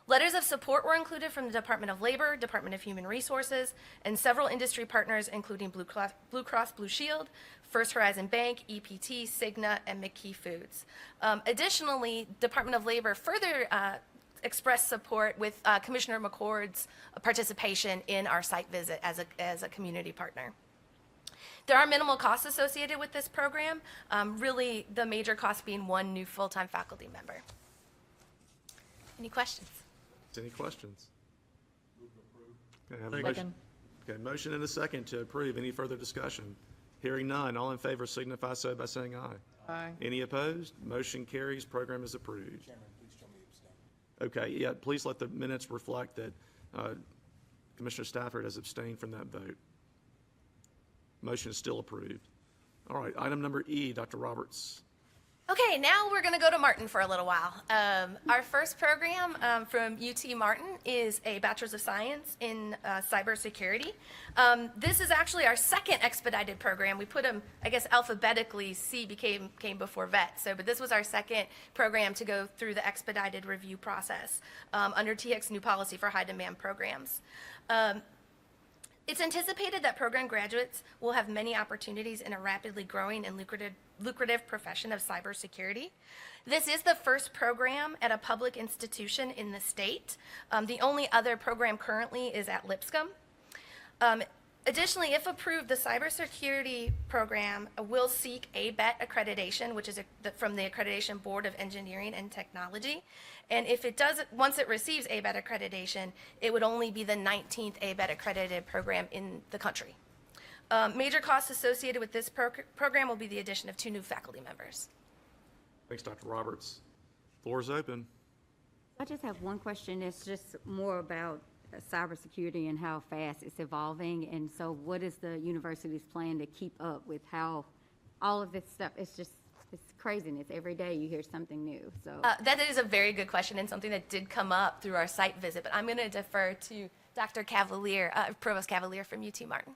Letters of support were included from the Department of Labor, Department of Human Resources, and several industry partners, including Blue Cross Blue Shield, First Horizon Bank, EPT, Cigna, and McKee Foods. Additionally, Department of Labor further expressed support with Commissioner McCord's participation in our site visit as a community partner. There are minimal costs associated with this program, really the major cost being one new full-time faculty member. Any questions? Any questions? Okay, I have a motion. Second. Okay, motion and a second to approve. Any further discussion? Hearing none. All in favor signify so by saying aye. Aye. Any opposed? Motion carries. Program is approved. Chairman, please show me abstain. Okay, yeah, please let the minutes reflect that Commissioner Stafford has abstained from that vote. Motion is still approved. All right, item number E, Dr. Roberts. Okay, now we're going to go to Martin for a little while. Our first program from UT Martin is a Bachelor's of Science in Cybersecurity. This is actually our second expedited program. We put them, I guess, alphabetically. C came before vet. But this was our second program to go through the expedited review process under THEC's new policy for high demand programs. It's anticipated that program graduates will have many opportunities in a rapidly growing and lucrative profession of cybersecurity. This is the first program at a public institution in the state. The only other program currently is at Lipscomb. Additionally, if approved, the cybersecurity program will seek ABET accreditation, which is from the Accreditation Board of Engineering and Technology. And if it does, once it receives ABET accreditation, it would only be the 19th ABET accredited program in the country. Major costs associated with this program will be the addition of 2 new faculty members. Thanks, Dr. Roberts. Floor is open. I just have one question. It's just more about cybersecurity and how fast it's evolving. And so what is the university's plan to keep up with how all of this stuff, it's craziness. Every day you hear something new. So That is a very good question and something that did come up through our site visit, but I'm going to defer to Dr. Cavalier, Provost Cavalier from UT Martin.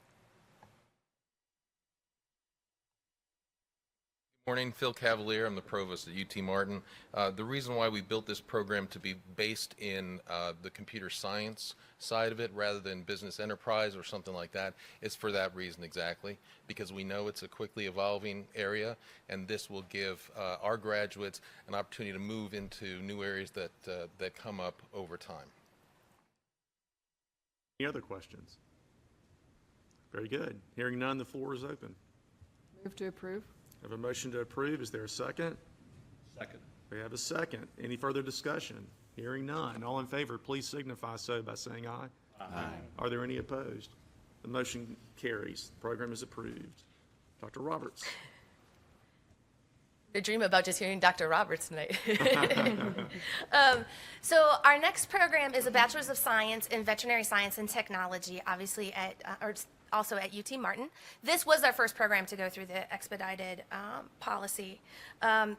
Morning, Phil Cavalier. I'm the provost at UT Martin. The reason why we built this program to be based in the computer science side of it rather than business enterprise or something like that is for that reason exactly, because we know it's a quickly evolving area, and this will give our graduates an opportunity to move into new areas that come up over time. Any other questions? Very good. Hearing none, the floor is open. Move to approve. I have a motion to approve. Is there a second? Second. We have a second. Any further discussion? Hearing none. All in favor, please signify so by saying aye. Aye. Are there any opposed? The motion carries. The program is approved. Dr. Roberts. I dream about just hearing Dr. Roberts tonight. So our next program is a Bachelor's of Science in Veterinary Science and Technology, obviously also at UT Martin. This was our first program to go through the expedited policy.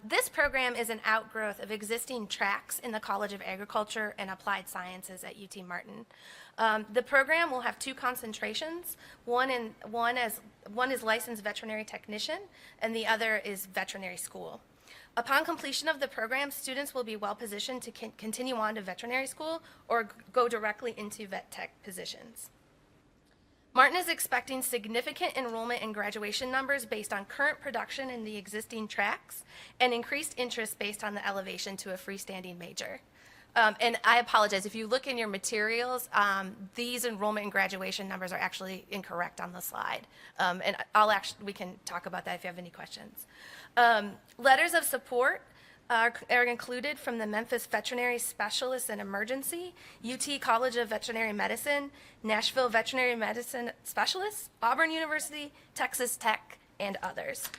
This program is an outgrowth of existing tracks in the College of Agriculture and Applied Sciences at UT Martin. The program will have two concentrations. One is licensed veterinary technician, and the other is veterinary school. Upon completion of the program, students will be well positioned to continue on to veterinary school or go directly into vet tech positions. Martin is expecting significant enrollment and graduation numbers based on current production in the existing tracks and increased interest based on the elevation to a freestanding major. And I apologize, if you look in your materials, these enrollment and graduation numbers are actually incorrect on the slide. And we can talk about that if you have any questions. Letters of support are included from the Memphis Veterinary Specialists in Emergency, UT College of Veterinary Medicine, Nashville Veterinary Medicine Specialists, Auburn University, Texas Tech, and others.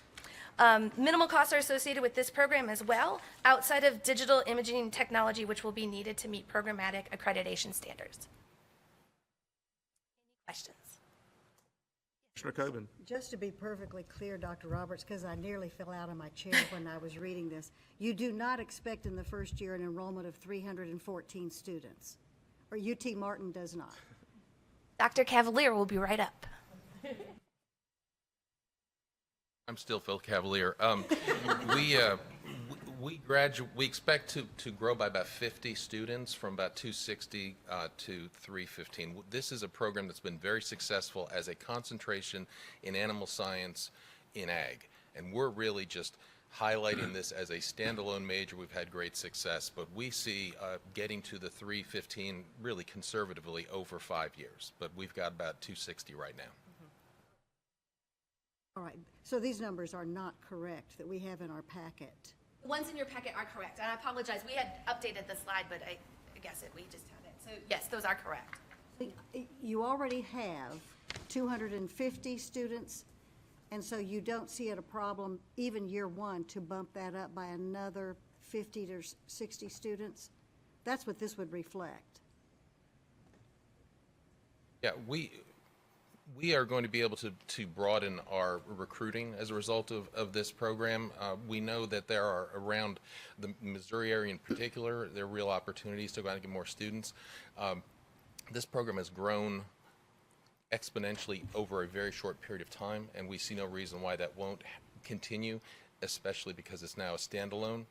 Minimal costs are associated with this program as well, outside of digital imaging technology, which will be needed to meet programmatic accreditation standards. Any questions? Commissioner Coben. Just to be perfectly clear, Dr. Roberts, because I nearly fell out of my chair when I was reading this, you do not expect in the first year an enrollment of 314 students, or UT Martin does not? Dr. Cavalier will be right up. I'm still Phil Cavalier. We expect to grow by about 50 students from about 260 to 315. This is a program that's been very successful as a concentration in animal science in ag. And we're really just highlighting this as a standalone major. We've had great success, but we see getting to the 315 really conservatively over 5 years. But we've got about 260 right now. All right, so these numbers are not correct that we have in our packet. The ones in your packet are correct, and I apologize. We had updated the slide, but I guess we just had it. So yes, those are correct. You already have 250 students, and so you don't see it a problem, even year one, to bump that up by another 50 to 60 students? That's what this would reflect. Yeah, we are going to be able to broaden our recruiting as a result of this program. We know that there are, around the Missouri area in particular, there are real opportunities to go out and get more students. This program has grown exponentially over a very short period of time, and we see no reason why that won't continue, especially because it's now a standalone,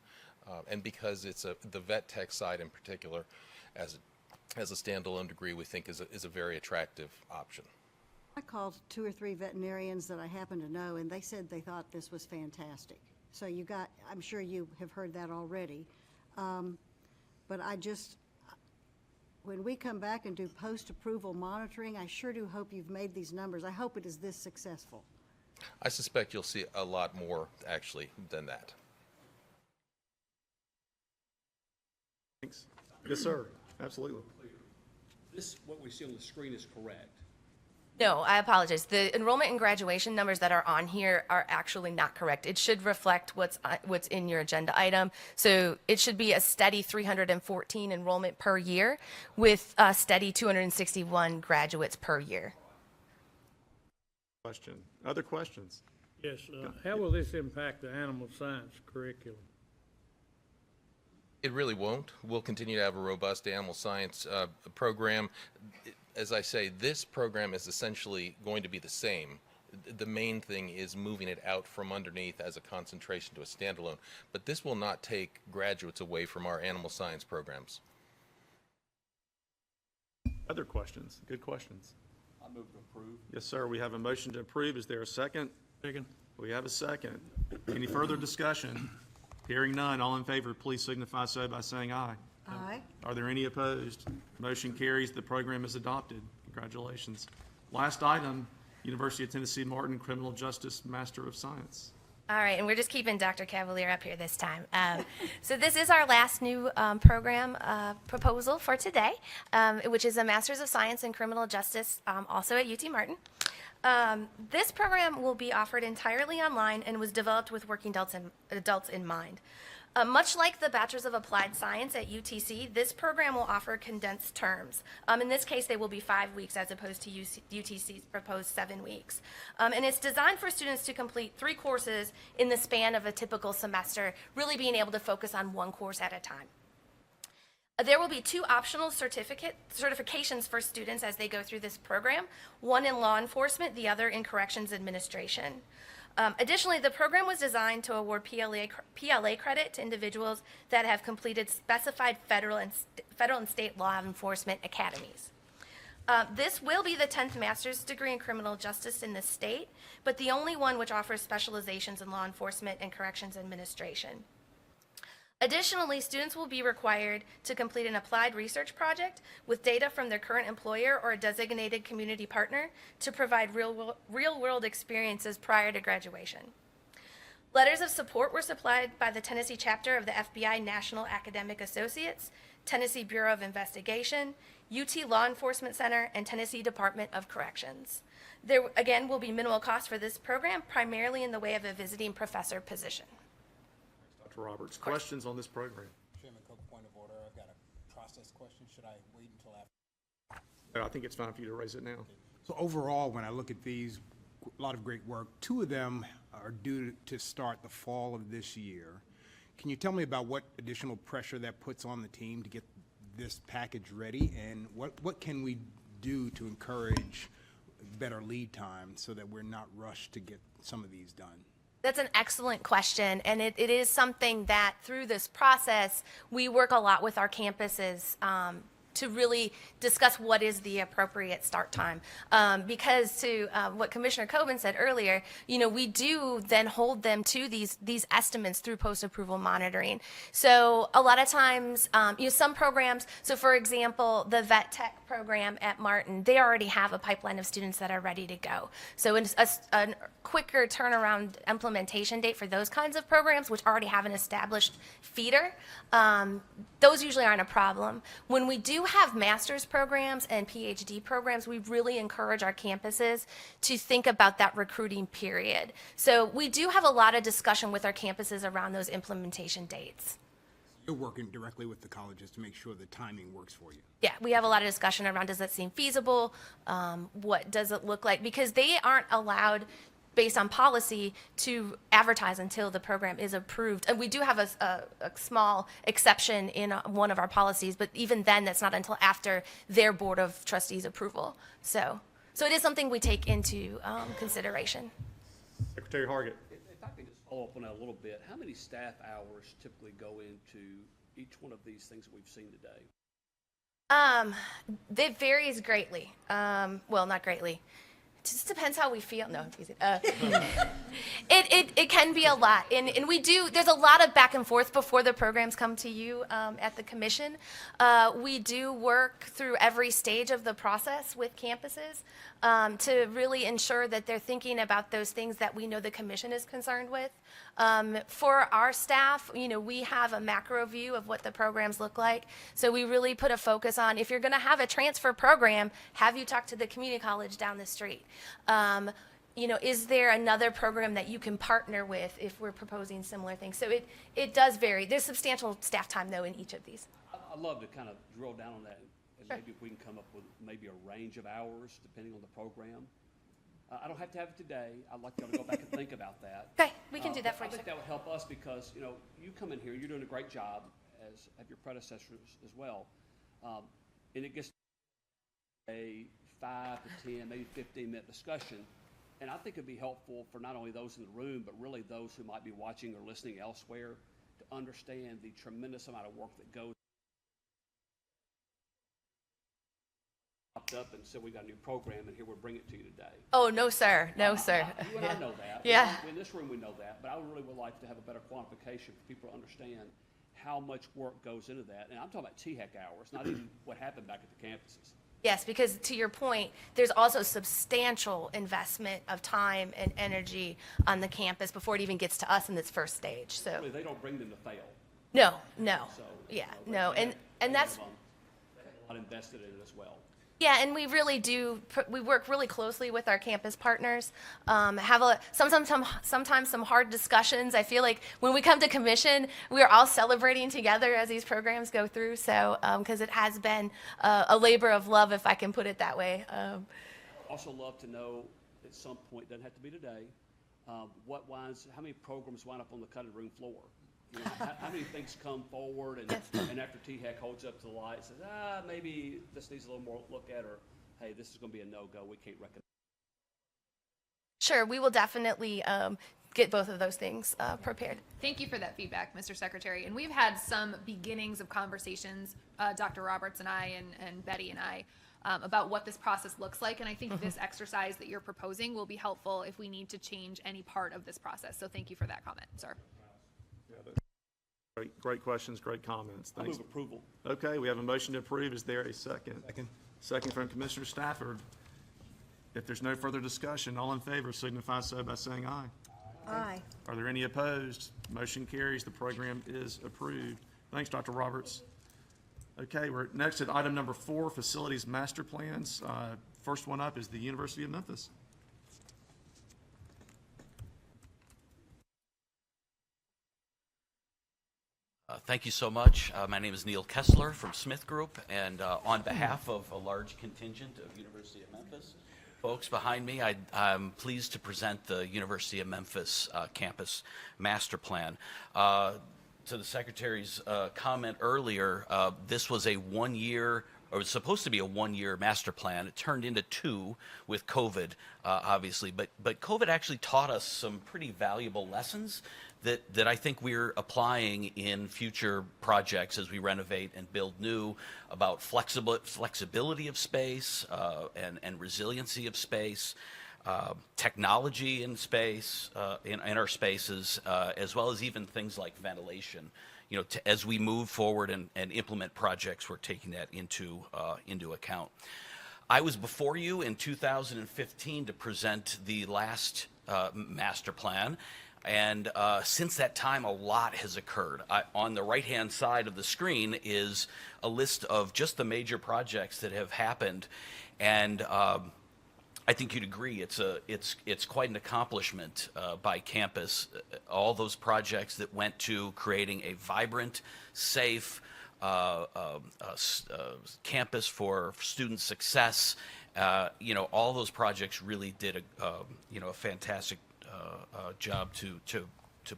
and because it's the vet tech side in particular, as a standalone degree, we think is a very attractive option. I called 2 or 3 veterinarians that I happen to know, and they said they thought this was fantastic. So I'm sure you have heard that already. But when we come back and do post-approval monitoring, I sure do hope you've made these numbers. I hope it is this successful. I suspect you'll see a lot more, actually, than that. Thanks. Yes, sir. Absolutely. What we see on the screen is correct. No, I apologize. The enrollment and graduation numbers that are on here are actually not correct. It should reflect what's in your agenda item. So it should be a steady 314 enrollment per year with a steady 261 graduates per year. Question. Other questions? Yes. How will this impact the animal science curriculum? It really won't. We'll continue to have a robust animal science program. As I say, this program is essentially going to be the same The main thing is moving it out from underneath as a concentration to a standalone. But this will not take graduates away from our animal science programs. Other questions? Good questions. I move to approve. Yes, sir. We have a motion to approve. Is there a second? Second. We have a second. Any further discussion? Hearing none, all in favor, please signify so by saying aye. Aye. Are there any opposed? Motion carries. The program is adopted. Congratulations. Last item, University of Tennessee Martin Criminal Justice Master of Science. All right, and we're just keeping Dr. Cavalier up here this time. So this is our last new program proposal for today, which is a Master's of Science in Criminal Justice, also at UT Martin. This program will be offered entirely online and was developed with working adults in mind. Much like the Bachelor's of Applied Science at UTC, this program will offer condensed terms. In this case, they will be 5 weeks as opposed to UTC's proposed 7 weeks. And it's designed for students to complete 3 courses in the span of a typical semester, really being able to focus on 1 course at a time. There will be 2 optional certifications for students as they go through this program, one in law enforcement, the other in corrections administration. Additionally, the program was designed to award PLA credit to individuals that have completed specified federal and state law enforcement academies. This will be the 10th master's degree in criminal justice in the state, but the only one which offers specializations in law enforcement and corrections administration. Additionally, students will be required to complete an applied research project with data from their current employer or a designated community partner to provide real-world experiences prior to graduation. Letters of support were supplied by the Tennessee chapter of the FBI National Academic Associates, Tennessee Bureau of Investigation, UT Law Enforcement Center, and Tennessee Department of Corrections. There, again, will be minimal cost for this program, primarily in the way of a visiting professor position. Dr. Roberts, questions on this program? Chairman Cook, point of order. I've got a process question. Should I wait until after? No, I think it's fine for you to raise it now. So overall, when I look at these, a lot of great work. 2 of them are due to start the fall of this year. Can you tell me about what additional pressure that puts on the team to get this package ready? And what can we do to encourage better lead time so that we're not rushed to get some of these done? That's an excellent question, and it is something that through this process, we work a lot with our campuses to really discuss what is the appropriate start time. Because to what Commissioner Coben said earlier, we do then hold them to these estimates through post-approval monitoring. So a lot of times, some programs, so for example, the THEC program at Martin, they already have a pipeline of students that are ready to go. So a quicker turnaround implementation date for those kinds of programs, which already have an established feeder, those usually aren't a problem. When we do have master's programs and PhD programs, we really encourage our campuses to think about that recruiting period. So we do have a lot of discussion with our campuses around those implementation dates. You're working directly with the colleges to make sure the timing works for you. Yeah, we have a lot of discussion around, does that seem feasible? What does it look like? Because they aren't allowed, based on policy, to advertise until the program is approved. And we do have a small exception in one of our policies, but even then, that's not until after their Board of Trustees approval. So it is something we take into consideration. Secretary Hargett. If I can just follow up on that a little bit, how many staff hours typically go into each one of these things that we've seen today? It varies greatly. Well, not greatly. It just depends how we feel. No, I'm teasing. It can be a lot. And we do, there's a lot of back and forth before the programs come to you at the commission. We do work through every stage of the process with campuses to really ensure that they're thinking about those things that we know the commission is concerned with. For our staff, we have a macro view of what the programs look like. So we really put a focus on, if you're going to have a transfer program, have you talk to the community college down the street? Is there another program that you can partner with if we're proposing similar things? So it does vary. There's substantial staff time, though, in each of these. I'd love to kind of drill down on that, and maybe if we can come up with maybe a range of hours depending on the program. I don't have to have it today. I'd like to go back and think about that. Okay, we can do that for you. I think that would help us because, you come in here, you're doing a great job, as have your predecessors as well. And it gets a 5 to 10, maybe 15-minute discussion. And I think it'd be helpful for not only those in the room, but really those who might be watching or listening elsewhere to understand the tremendous amount of work that goes up and said we got a new program and here we're bringing it to you today. Oh, no, sir. No, sir. You and I know that. Yeah. In this room, we know that, but I really would like to have a better quantification for people to understand how much work goes into that. And I'm talking about THEC hours, not even what happened back at the campuses. Yes, because to your point, there's also substantial investment of time and energy on the campus before it even gets to us in this first stage. So, Really, they don't bring them to fail. no. So, Yeah, you no. know, And that's, they have a lot invested in it as well. yeah, and we really do, we work really closely with our campus partners, sometimes some hard discussions. I feel like when we come to commission, we're all celebrating together as these programs go through, so, because it has been a labor of love, if I can put it that way. Also love to know at some point, doesn't have to be today, how many programs wind up on the cutting room floor? You know, how many things come forward and after THEC holds up to the light, says, maybe this needs a little more look at, or, hey, this is going to be a no-go, we can't recommend. Sure, we will definitely get both of those things prepared. Thank you for that feedback, Mr. Secretary. And we've had some beginnings of conversations, Dr. Roberts and I and Betty and I, about what this process looks like. And I think this exercise that you're proposing will be helpful if we need to change any part of this process. So thank you for that comment, sir. Great questions, great comments. I Thanks. move approval. Okay, we have a motion to approve. Is there a second? Second. Second from Commissioner Stafford. If there's no further discussion, all in favor signify so by saying aye. Aye. Are there any opposed? Motion carries. The program is approved. Thanks, Dr. Roberts. Okay, we're next at item number 4, facilities master plans. First one up is the University of Memphis. Thank you so much. My name is Neil Kessler from Smith Group, and on behalf of a large contingent of University of Memphis folks behind me, I'm pleased to present the University of Memphis campus master plan. To the Secretary's comment earlier, this was a one-year, or was supposed to be a one-year master plan. It turned into 2 with COVID, obviously, but COVID actually taught us some pretty valuable lessons that I think we're applying in future projects as we renovate and build new, about flexibility of space and resiliency of space, technology in space, in our spaces, as well as even things like ventilation. You know, as we move forward and implement projects, we're taking that into account. I was before you in 2015 to present the last master plan. And since that time, a lot has occurred. On the right-hand side of the screen is a list of just the major projects that have happened, and I think you'd agree it's quite an accomplishment by campus. All those projects that went to creating a vibrant, safe campus for student success. All those projects really did a fantastic job to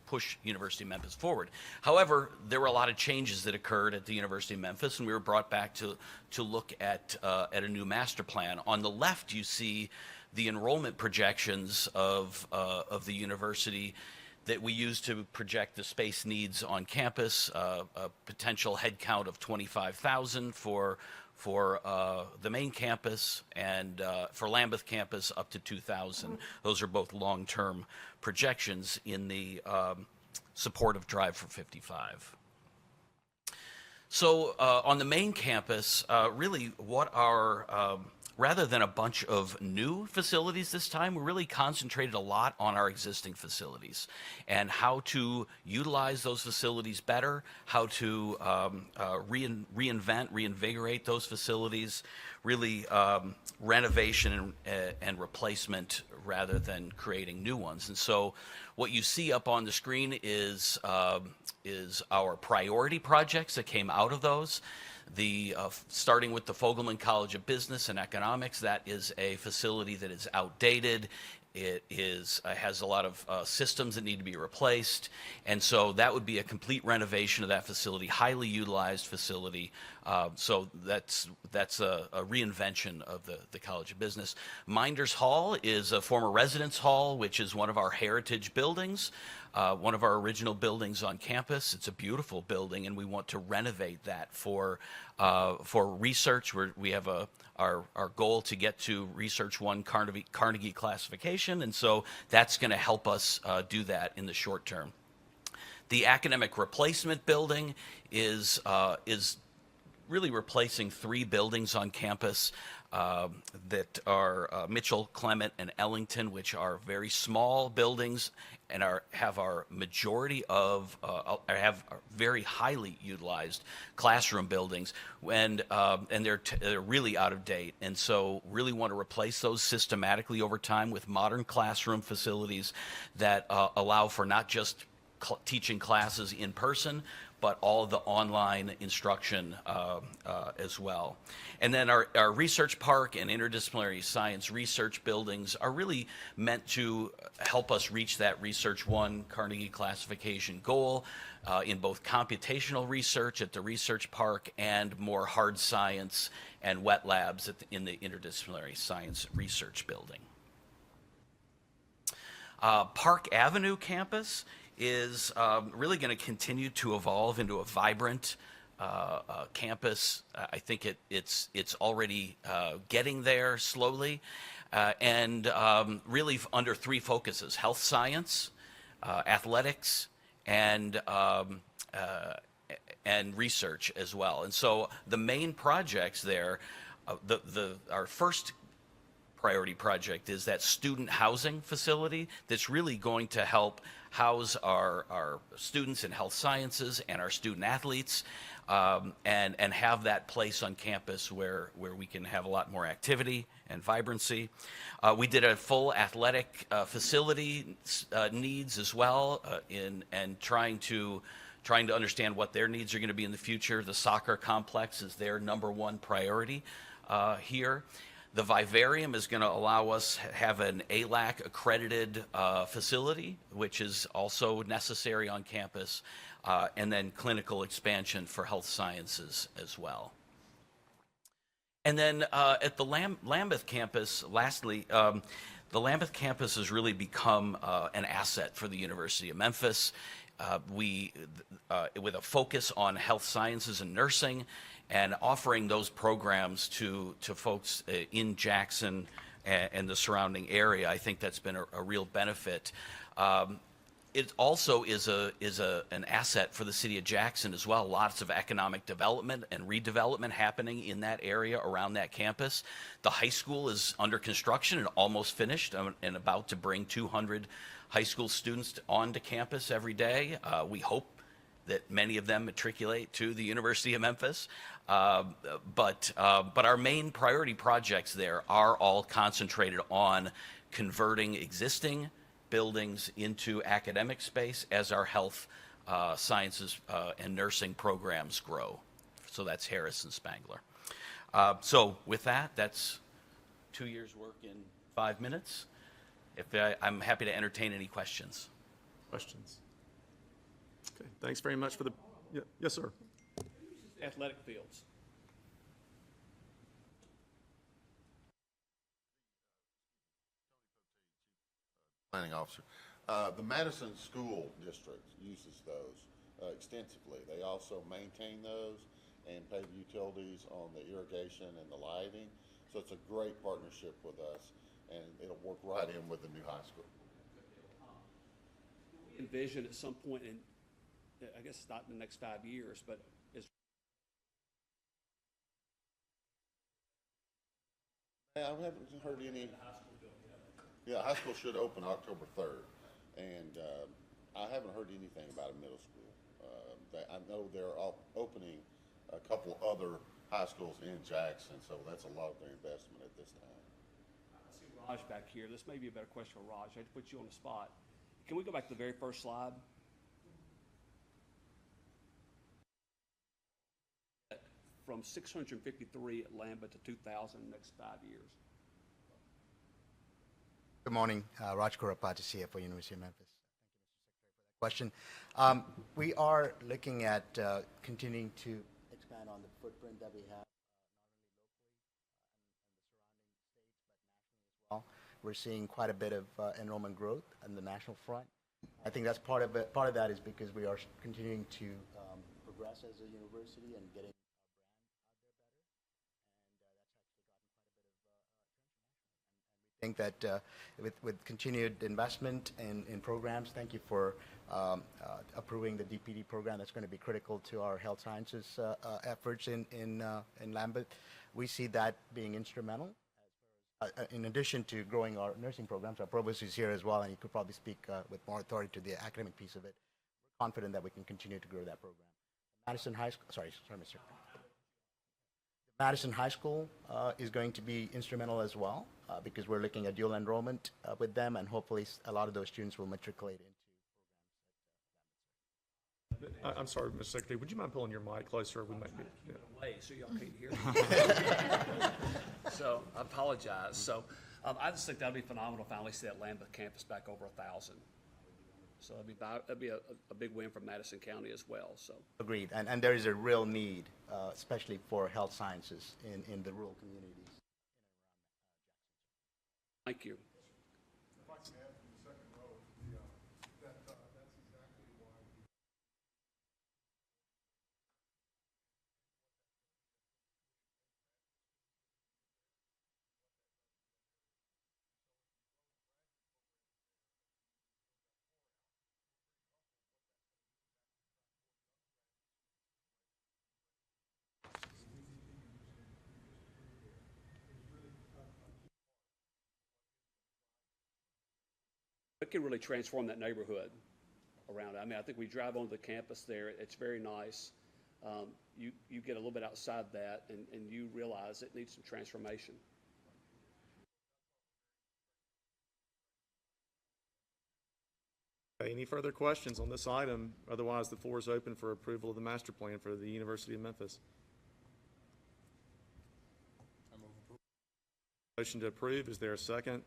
push University of Memphis forward. However, there were a lot of changes that occurred at the University of Memphis, and we were brought back to look at a new master plan. On the left, you see the enrollment projections of the university that we use to project the space needs on campus, a potential head count of 25,000 for the main campus, and for Lambeth campus up to 2,000. Those are both long-term projections in the supportive drive for 55. So on the main campus, really what are, rather than a bunch of new facilities this time, we really concentrated a lot on our existing facilities and how to utilize those facilities better, how to reinvigorate those facilities, really renovation and replacement rather than creating new ones. And so what you see up on the screen is our priority projects that came out of those. Starting with the Fogelman College of Business and Economics, that is a facility that is outdated. It has a lot of systems that need to be replaced, and so that would be a complete renovation of that facility, highly utilized facility. So that's a reinvention of the College of Business. Minders Hall is a former residence hall, which is one of our heritage buildings, one of our original buildings on campus. It's a beautiful building, and we want to renovate that for research. We have our goal to get to Research 1 Carnegie classification, and so that's going to help us do that in the short term. The academic replacement building is really replacing 3 buildings on campus that are Mitchell, Clement, and Ellington, which are very small buildings and have our majority of have very highly utilized classroom buildings, and they're really out of date, and so really want to replace those systematically over time with modern classroom facilities that allow for not just teaching classes in person, but all of the online instruction as well. And then our research park and interdisciplinary science research buildings are really meant to help us reach that Research 1 Carnegie classification goal in both computational research at the research park and more hard science and wet labs in the interdisciplinary science research building. Park Avenue campus is really going to continue to evolve into a vibrant campus. I think it's already getting there slowly, and really under 3 focuses: health science, athletics, and research as well. And so the main projects there, our first priority project is that student housing facility that's really going to help house our students in health sciences and our student athletes, and have that place on campus where we can have a lot more activity and vibrancy. We did a full athletic facility needs as well, and trying to understand what their needs are going to be in the future. The soccer complex is their #1 priority here. The vivarium is going to allow us to have an ALAC accredited facility, which is also necessary on campus, and then clinical expansion for health sciences as well. And then at the Lambeth campus, lastly, the Lambeth campus has really become an asset for the University of Memphis. With a focus on health sciences and nursing, and offering those programs to folks in Jackson and the surrounding area, I think that's been a real benefit. It also is an asset for the city of Jackson as well. Lots of economic development and redevelopment happening in that area around that campus. The high school is under construction and almost finished, and about to bring 200 high school students onto campus every day. We hope that many of them matriculate to the University of Memphis. But our main priority projects there are all concentrated on converting existing buildings into academic space as our health sciences and nursing programs grow. So that's Harris and Spangler. So with that, that's 2 years' work in 5 minutes. I'm happy to entertain any questions. Questions? Okay, thanks very much for the, yes, sir. Athletic fields. Planning officer. The Madison School District uses those extensively. They also maintain those and pay the utilities on the irrigation and the lighting. So it's a great partnership with us, and it'll work right in with the new high school. We envision at some point, in I guess not in the next 5 years, but is I haven't heard any. Yeah, high school should open October 3rd, and I haven't heard anything about a middle school. I know they're opening a couple other high schools in Jackson, so that's a lot of their investment at this time. I see Raj back here. This may be a better question for Raj. I had to put you on the spot. Can we go back to the very first slide? From 653 at Lambeth to 2,000 in the next 5 years. Good morning. Raj Kurapati, CFO, University of Memphis. Question. We are looking at continuing to expand on the footprint that we have, not only locally and the surrounding states, but nationally as well. We're seeing quite a bit of enrollment growth on the national front. I think that's part of it. Part of that is because we are continuing to progress as a university and getting our brand out there better. And that's actually gotten quite a bit of attention nationally. And we think that with continued investment in programs, thank you for approving the DPD program. That's going to be critical to our health sciences efforts in Lambeth. We see that being instrumental. In addition to growing our nursing programs, our provost is here as well, and he could probably speak with more authority to the academic piece of it. We're confident that we can continue to grow that program. Madison High School, sorry, Mr. Madison High School is going to be instrumental as well because we're looking at dual enrollment with them, and hopefully a lot of those students will matriculate into programs. I'm sorry, Mr. Secretary, would you mind pulling your mic closer? We might be. Keep it away so y'all can't hear me. So I apologize. So I just think that'd be phenomenal if I finally see that Lambeth campus back over 1,000. So that'd be a big win for Madison County as well. So agreed, and there is a real need, especially for health sciences in the rural communities. Thank you. It can really transform that neighborhood around it. I mean, I think we drive onto the campus there. It's very nice. You get a little bit outside that, and you realize it needs some transformation. Any further questions on this item? Otherwise, the floor is open for approval of the master plan for the University of Memphis. Motion to approve. Is there a second?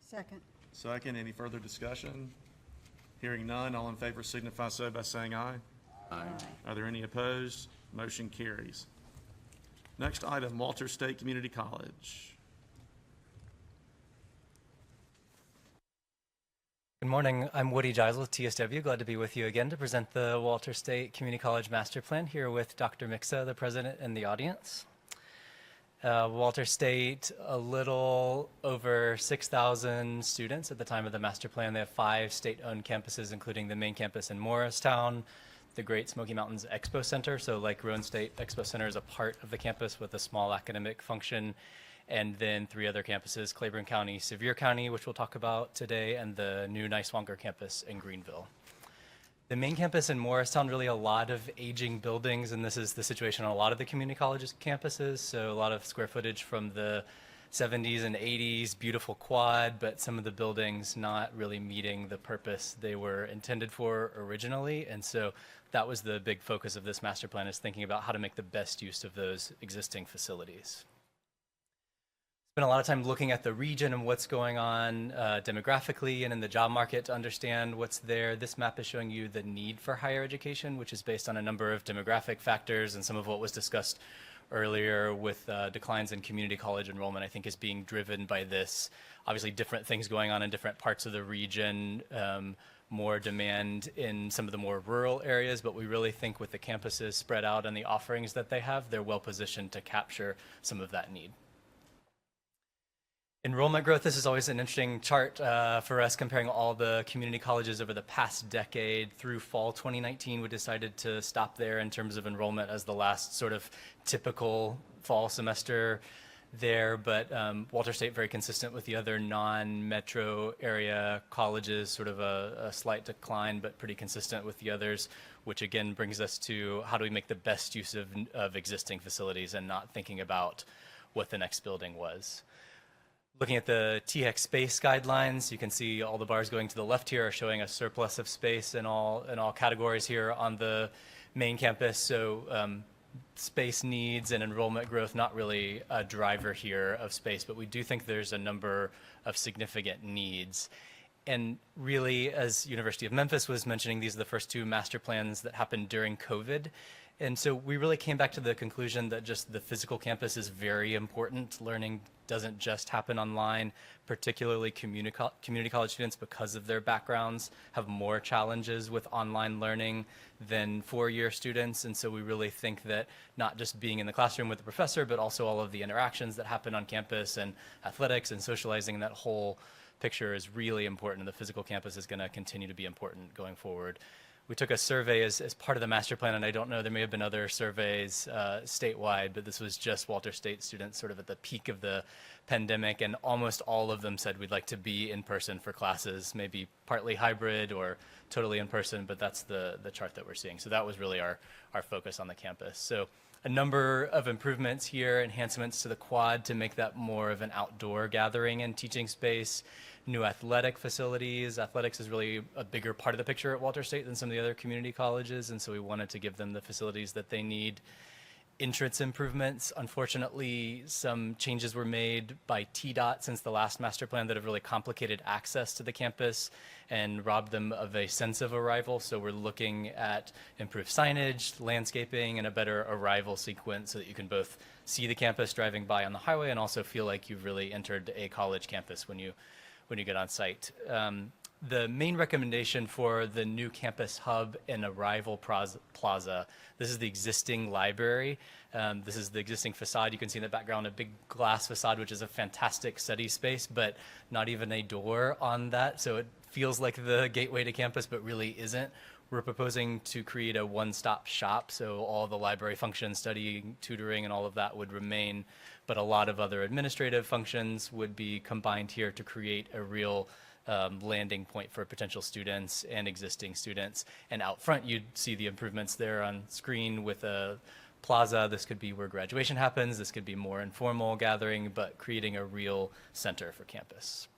Second. Second. Any further discussion? Hearing none, all in favor signify so by saying aye. Aye. Are there any opposed? Motion carries. Next item, Walter State Community College. Good morning. I'm Woody Geisel with TSW. Glad to be with you again to present the Walter State Community College Master Plan here with Dr. Mixa, the president, and the audience. Walter State, a little over 6,000 students at the time of the master plan. They have 5 state-owned campuses, including the main campus in Morristown, the Great Smoky Mountains Expo Center. So like Rowan State, Expo Center is a part of the campus with a small academic function. And then 3 other campuses, Claiborne County, Sevier County, which we'll talk about today, and the new Niswonger campus in Greenville. The main campus in Morristown, really a lot of aging buildings, and this is the situation on a lot of the community colleges campuses, so a lot of square footage from the 70s and 80s, beautiful quad, but some of the buildings not really meeting the purpose they were intended for originally, and so that was the big focus of this master plan, is thinking about how to make the best use of those existing facilities. Spent a lot of time looking at the region and what's going on demographically and in the job market to understand what's there. This map is showing you the need for higher education, which is based on a number of demographic factors, and some of what was discussed earlier with declines in community college enrollment, I think, is being driven by this. Obviously, different things going on in different parts of the region, more demand in some of the more rural areas, but we really think with the campuses spread out and the offerings that they have, they're well positioned to capture some of that need. Enrollment growth, this is always an interesting chart for us, comparing all the community colleges over the past decade. Through fall 2019, we decided to stop there in terms of enrollment as the last sort of typical fall semester there, but Walter State very consistent with the other non-metro area colleges, sort of a slight decline, but pretty consistent with the others, which again brings us to how do we make the best use of existing facilities and not thinking about what the next building was. Looking at the THEC space guidelines, you can see all the bars going to the left here are showing a surplus of space in all categories here on the main campus. So space needs and enrollment growth not really a driver here of space, but we do think there's a number of significant needs. And really, as University of Memphis was mentioning, these are the first two master plans that happened during COVID. And so we really came back to the conclusion that just the physical campus is very important. Learning doesn't just happen online, particularly community college students, because of their backgrounds, have more challenges with online learning than four-year students. And so we really think that not just being in the classroom with the professor, but also all of the interactions that happen on campus and athletics and socializing, that whole picture is really important. And the physical campus is going to continue to be important going forward. We took a survey as part of the master plan, and I don't know, there may have been other surveys statewide, but this was just Walter State students sort of at the peak of the pandemic, and almost all of them said we'd like to be in person for classes, maybe partly hybrid or totally in person, but that's the chart that we're seeing. So that was really our focus on the campus. So a number of improvements here, enhancements to the quad to make that more of an outdoor gathering and teaching space, new athletic facilities. Athletics is really a bigger part of the picture at Walter State than some of the other community colleges, and so we wanted to give them the facilities that they need. Entrance improvements. Unfortunately, some changes were made by TDOT since the last master plan that have really complicated access to the campus and robbed them of a sense of arrival. So we're looking at improved signage, landscaping, and a better arrival sequence so that you can both see the campus driving by on the highway and also feel like you've really entered a college campus when you get on site. The main recommendation for the new campus hub and arrival plaza, this is the existing library. This is the existing facade. You can see in the background a big glass facade, which is a fantastic study space, but not even a door on that. So it feels like the gateway to campus, but really isn't. We're proposing to create a one-stop shop, so all the library functions, studying, tutoring, and all of that would remain, but a lot of other administrative functions would be combined here to create a real landing point for potential students and existing students. And out front, you'd see the improvements there on screen with a plaza. This could be where graduation happens. This could be more informal gathering, but creating a real center for campus.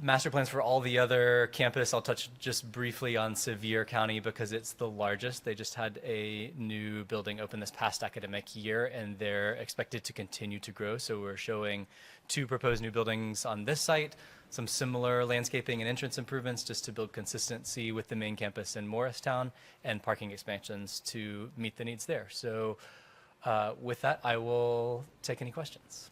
Master plans for all the other campus. I'll touch just briefly on Sevier County because it's the largest. They just had a new building open this past academic year, and they're expected to continue to grow. So we're showing 2 proposed new buildings on this site, some similar landscaping and entrance improvements just to build consistency with the main campus in Morristown, and parking expansions to meet the needs there. So with that, I will take any questions.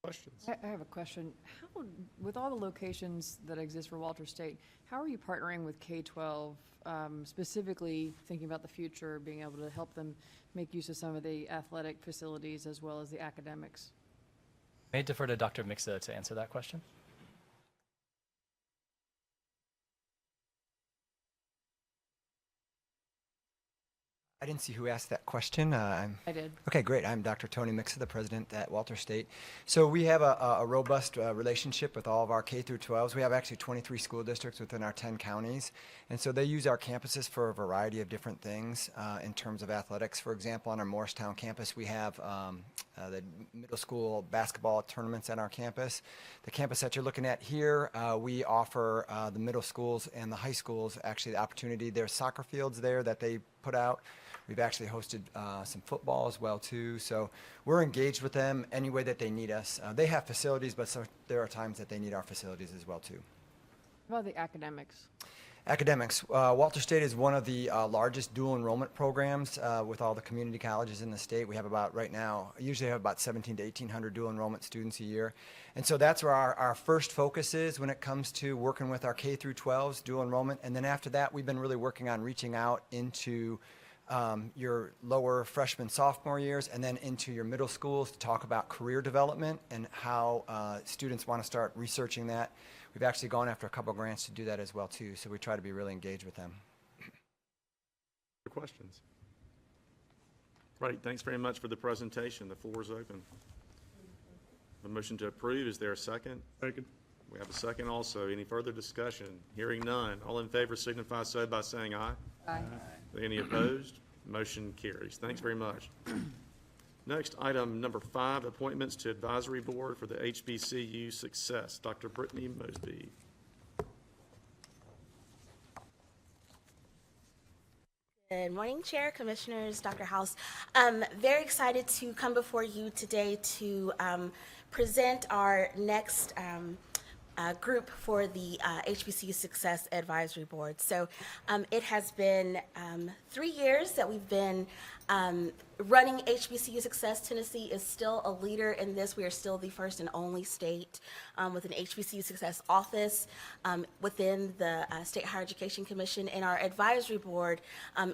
Questions? I have a question. How, with all the locations that exist for Walter State, how are you partnering with K-12, specifically thinking about the future, being able to help them make use of some of the athletic facilities as well as the academics? May I defer to Dr. Mixa to answer that question? I didn't see who asked that question. I did. Okay, great. I'm Dr. Tony Mixa, the president at Walter State. So we have a robust relationship with all of our K through 12s. We have actually 23 school districts within our 10 counties. And so they use our campuses for a variety of different things in terms of athletics. For example, on our Morristown campus, we have the middle school basketball tournaments at our campus. The campus that you're looking at here, we offer the middle schools and the high schools actually the opportunity. There's soccer fields there that they put out. We've actually hosted some football as well too. So we're engaged with them any way that they need us. They have facilities, but there are times that they need our facilities as well too. What about the academics? Academics. Walter State is one of the largest dual enrollment programs with all the community colleges in the state. We have about, right now, usually have about 1,700 to 1,800 dual enrollment students a year. And so that's where our first focus is when it comes to working with our K through 12s, dual enrollment. And then after that, we've been really working on reaching out into your lower freshman, sophomore years, and then into your middle schools to talk about career development and how students want to start researching that. We've actually gone after a couple of grants to do that as well too, so we try to be really engaged with them. Questions? Right, thanks very much for the presentation. The floor is open. The motion to approve, is there a second? Second. We have a second also. Any further discussion? Hearing none. All in favor signify so by saying aye. Aye. Any opposed? Motion carries. Thanks very much. Next, item number 5, appointments to advisory board for the HBCU Success. Dr. Brittany Mosby. Good morning, Chair, Commissioners, Dr. House. Very excited to come before you today to present our next group for the HBCU Success Advisory Board. So it has been 3 years that we've been running HBCU Success. Tennessee is still a leader in this. We are still the first and only state with an HBCU Success office within the State Higher Education Commission, and our advisory board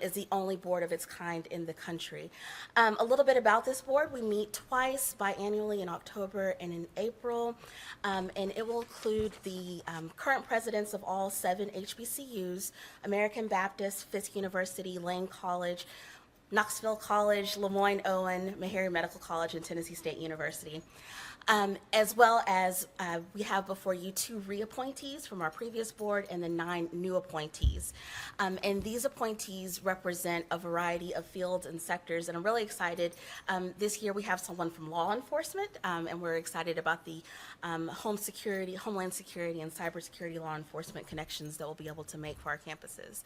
is the only board of its kind in the country. A little bit about this board: we meet twice biannually in October and in April, and it will include the current presidents of all 7 HBCUs: American Baptist, Fisk University, Lane College, Knoxville College, Lemoyne-Owen, Meharry Medical College, and Tennessee State University. As well as we have before you 2 reappointees from our previous board and then 9 new appointees. And these appointees represent a variety of fields and sectors, and I'm really excited. This year we have someone from law enforcement, and we're excited about the Homeland Security, and cybersecurity law enforcement connections that we'll be able to make for our campuses.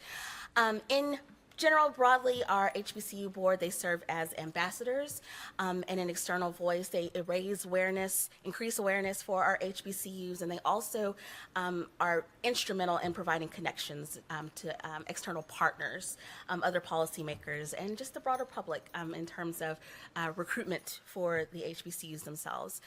In general, broadly, our HBCU board, they serve as ambassadors and an external voice. They raise awareness, increase awareness for our HBCUs, and they also are instrumental in providing connections to external partners, other policymakers, and just the broader public in terms of recruitment for the HBCUs themselves.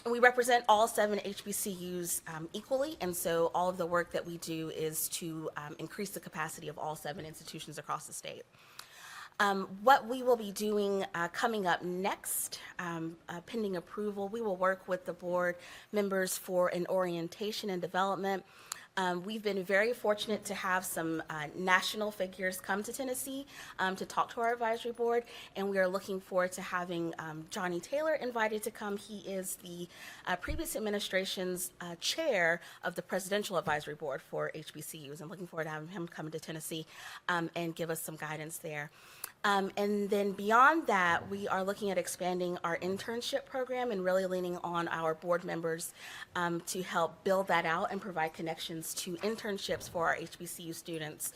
We represent all 7 HBCUs equally, and so all of the work that we do is to increase the capacity of all 7 institutions across the state. What we will be doing coming up next, pending approval, we will work with the board members for an orientation and development. We've been very fortunate to have some national figures come to Tennessee to talk to our advisory board, and we are looking forward to having Johnny Taylor invited to come. He is the previous administration's chair of the Presidential Advisory Board for HBCUs. I'm looking forward to having him come to Tennessee and give us some guidance there. And then beyond that, we are looking at expanding our internship program and really leaning on our board members to help build that out and provide connections to internships for our HBCU students.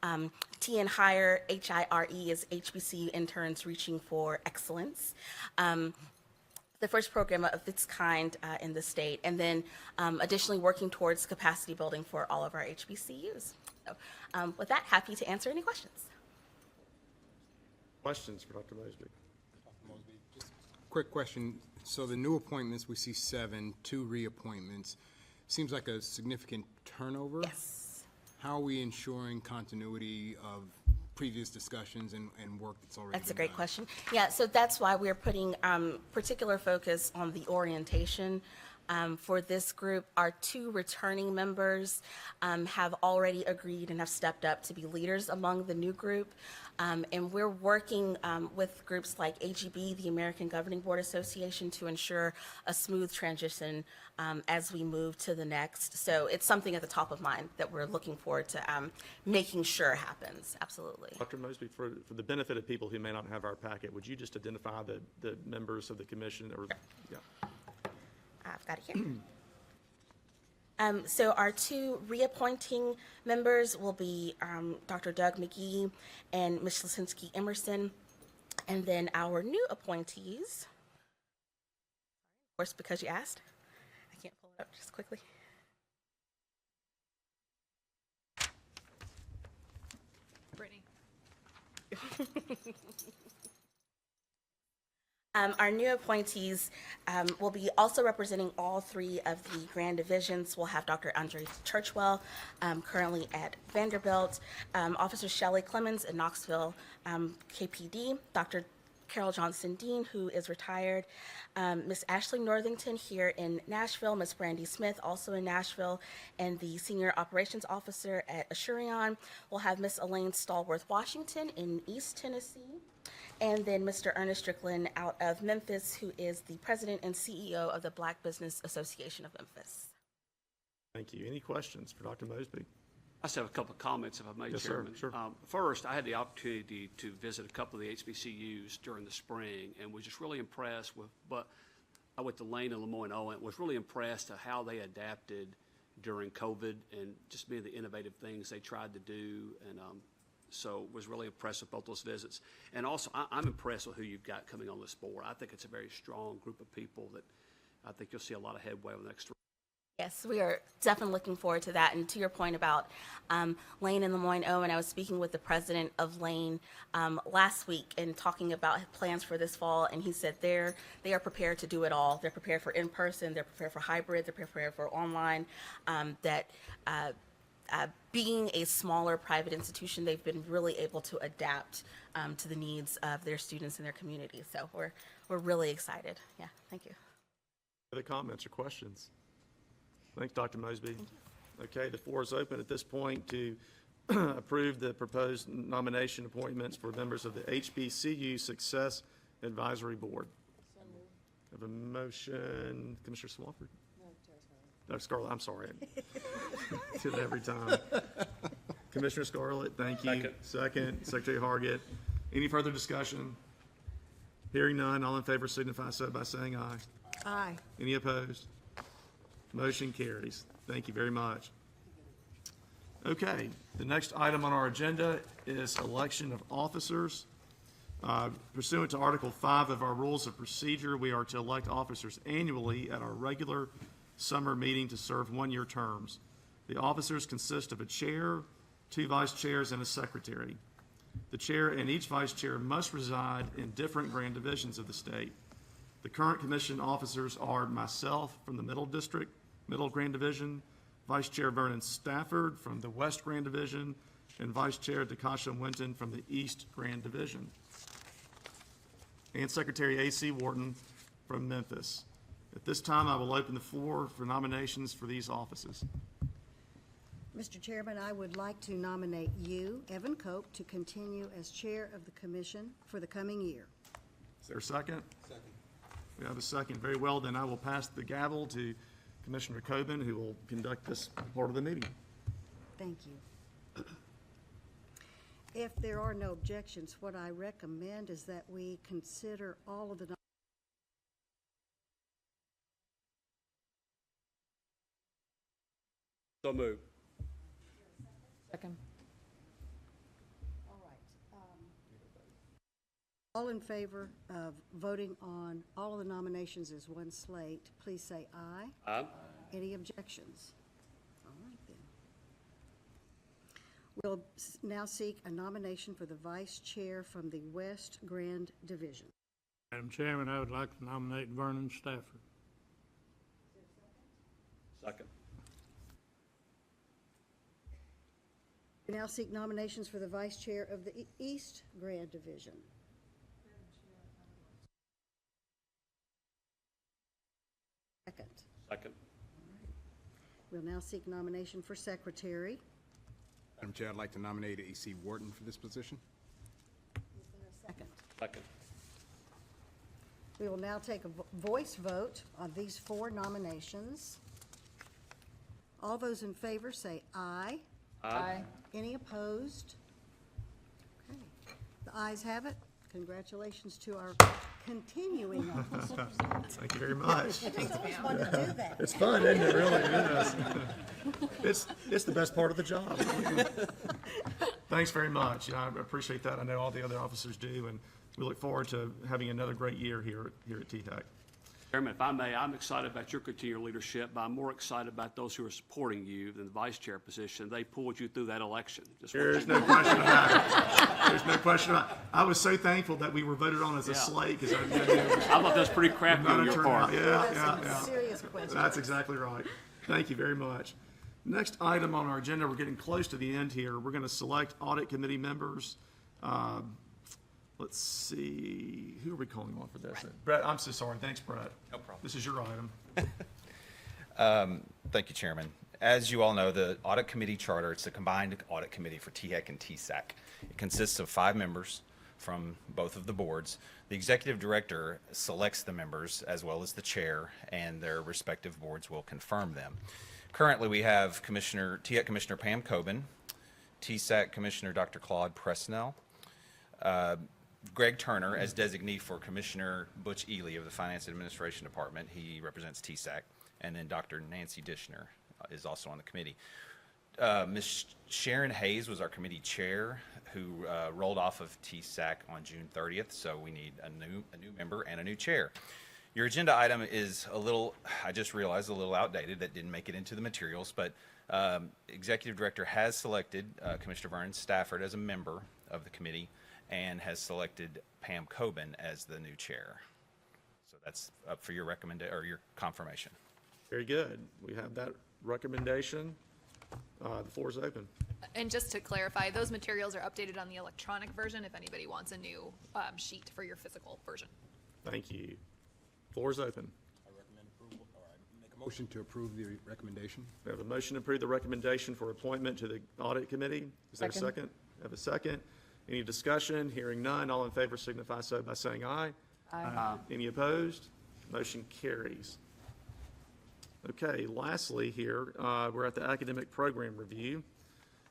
TN Hire, HIRE, is HBCU Interns Reaching for Excellence. The first program of its kind in the state, and then additionally working towards capacity building for all of our HBCUs. So, with that, happy to answer any questions. Questions for Dr. Mosby? Quick question. So the new appointments, we see 7, 2 reappointments. Seems like a significant turnover. Yes. How are we ensuring continuity of previous discussions and work that's already That's a been great done? question. Yeah, so that's why we're putting particular focus on the orientation. For this group, our 2 returning members have already agreed and have stepped up to be leaders among the new group. And we're working with groups like AGB, the American Governing Board Association, to ensure a smooth transition as we move to the next. So it's something at the top of mind that we're looking forward to making sure happens. Absolutely. Dr. Mosby, for the benefit of people who may not have our packet, would you just identify the members of the commission? Or, yeah. I've got it here. So our 2 reappointing members will be Dr. Doug McGee and Ms. Lisinski Emerson. And then our new appointees, of course, because you asked, I can't pull it up just quickly. Brittany. Our new appointees will be also representing all 3 of the grand divisions. We'll have Dr. Andre Churchwell, currently at Vanderbilt, Officer Shelley Clemens in Knoxville, KPD, Dr. Carol Johnson Dean, who is retired, Miss Ashley Northington here in Nashville, Miss Brandy Smith, also in Nashville, and the Senior Operations Officer at Assurion. We'll have Miss Elaine Stallworth Washington in East Tennessee, and then Mr. Ernest Strickland out of Memphis, who is the President and CEO of the Black Business Association of Memphis. Thank you. Any questions for Dr. Mosby? I just have a couple of comments, if I may, Yes, sir. Chairman. Sure. First, I had the opportunity to visit a couple of the HBCUs during the spring and was just really impressed with, but I went to Lane and Lemoyne-Owen, was really impressed at how they adapted during COVID and just being the innovative things they tried to do. And So was really impressed with both those visits. And also, I'm impressed with who you've got coming on this board. I think it's a very strong group of people that I think you'll see a lot of headway over the next 3. Yes, we are definitely looking forward to that. And to your point about Lane and Lemoyne Owen, I was speaking with the president of Lane last week and talking about plans for this fall, and he said they are prepared to do it all. They're prepared for in-person, they're prepared for hybrid, they're prepared for online. Being a smaller private institution, they've been really able to adapt to the needs of their students and their community. So we're really excited. Yeah, thank you. Other comments or questions? Thanks, Dr. Mosby. Okay, the floor is open at this point to approve the proposed nomination appointments for members of the HBCU Success Advisory Board. I have a motion, Commissioner Swafford? No, Scarlett, I'm sorry. I do that every time. Commissioner Scarlett, thank you. Second, Secretary Hargett. Any further discussion? Hearing none, all in favor signify so by saying aye. Aye. Any opposed? Motion carries. Thank you very much. Okay, the next item on our agenda is election of officers. Pursuant to Article 5 of our Rules of Procedure, we are to elect officers annually at our regular summer meeting to serve one-year terms. The officers consist of a chair, 2 vice chairs, and a secretary. The chair and each vice chair must reside in different grand divisions of the state. The current commission officers are myself from the Middle District, Middle Grand Division, Vice Chair Vernon Stafford from the West Grand Division, and Vice Chair DeKasha Winton from the East Grand Division, and Secretary A.C. Wharton from Memphis. At this time, I will open the floor for nominations for these offices. Mr. Chairman, I would like to nominate you, Evan Cope, to continue as chair of the commission for the coming year. Is there a second? Second. We have a second. Very well, then I will pass the gavel to Commissioner Coben, who will conduct this part of the meeting. Thank you. If there are no objections, what I recommend is that we consider all of the So moved. Second. All right. All in favor of voting on all of the nominations as one slate, please say aye. Aye. Any objections? All right, then. We'll now seek a nomination for the vice chair from the West Grand Division. Madam Chairman, I would like to nominate Vernon Stafford. Second. We now seek nominations for the vice chair of the East Grand Division. Second. Second. We'll now seek nomination for secretary. Madam Chair, I'd like to nominate A.C. Wharton for this position. Is there a second? Second. We will now take a voice vote on these 4 nominations. All those in favor say aye. Aye. Any opposed? Okay. The ayes have it. Congratulations to our continuing officers. Thank you very much. It's always fun to do that. It's fun, isn't it? Really, it is. It's the best part of the job. Thanks very much. I appreciate that. I know all the other officers do, and we look forward to having another great year here at THEC. Chairman, if I may, I'm excited about your continued leadership, but I'm more excited about those who are supporting you than the vice chair position. They pulled you through that election. There's no question about it. There's no question about it. I was so thankful that we were voted on as a slate because I thought that was pretty crafty on your part. Yeah. Serious questions. That's exactly right. Thank you very much. Next item on our agenda, we're getting close to the end here. We're going to select audit committee members. Let's see, who are we calling on for this? Brett, I'm so sorry. Thanks, Brett. No problem. This is your item. Thank you, Chairman. As you all know, the audit committee charter, it's a combined audit committee for THEC and THEC. It consists of 5 members from both of the boards. The executive director selects the members as well as the chair, and their respective boards will confirm them. Currently, we have THEC Commissioner Pam Coben, TSAC Commissioner Dr. Claude Presnell, Greg Turner as designee for Commissioner Butch Ely of the Finance Administration Department. He represents TSAC. And then Dr. Nancy Dishner is also on the committee. Ms. Sharon Hayes was our committee chair, who rolled off of THEC on June 30th, so we need a new member and a new chair. Your agenda item is a little, I just realized, a little outdated. That didn't make it into the materials, but Executive Director has selected Commissioner Vernon Stafford as a member of the committee and has selected Pam Coben as the new chair. So that's up for your or your confirmation. Very good. We have that recommendation. The floor is open. And just to clarify, those materials are updated on the electronic version if anybody wants a new sheet for your physical version. Thank you. Floor is open. I recommend approval, or I make a motion to approve the recommendation. We have a motion to approve the recommendation for appointment to the Audit Committee. Is there a second? We have a second. Any discussion? Hearing none. All in favor signify so by saying aye. Aye. Any opposed? Motion carries. Okay, lastly here, we're at the academic program review.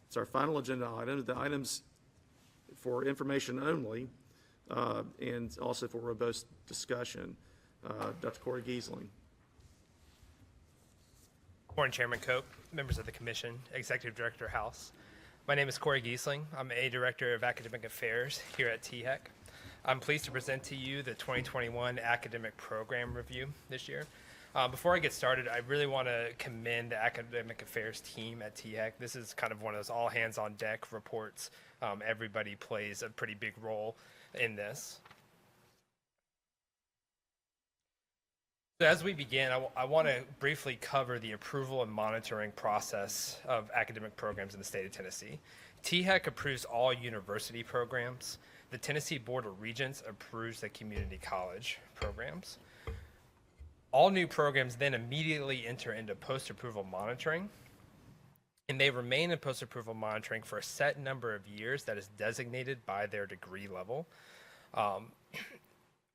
It's our final agenda item. The items for information only and also for robust discussion. Dr. Corey Giesling. Morning, Chairman Cope, members of the Commission, Executive Director House. My name is Corey Giesling. I'm a Director of Academic Affairs here at THEC. I'm pleased to present to you the 2021 Academic Program Review this year. Before I get started, I really want to commend the Academic Affairs team at THEC. This is kind of one of those all-hands-on-deck reports. Everybody plays a pretty big role in this. So as we begin, I want to briefly cover the approval and monitoring process of academic programs in the state of Tennessee. THEC approves all university programs. The Tennessee Board of Regents approves the community college programs. All new programs then immediately enter into post-approval monitoring, and they remain in post-approval monitoring for a set number of years that is designated by their degree level.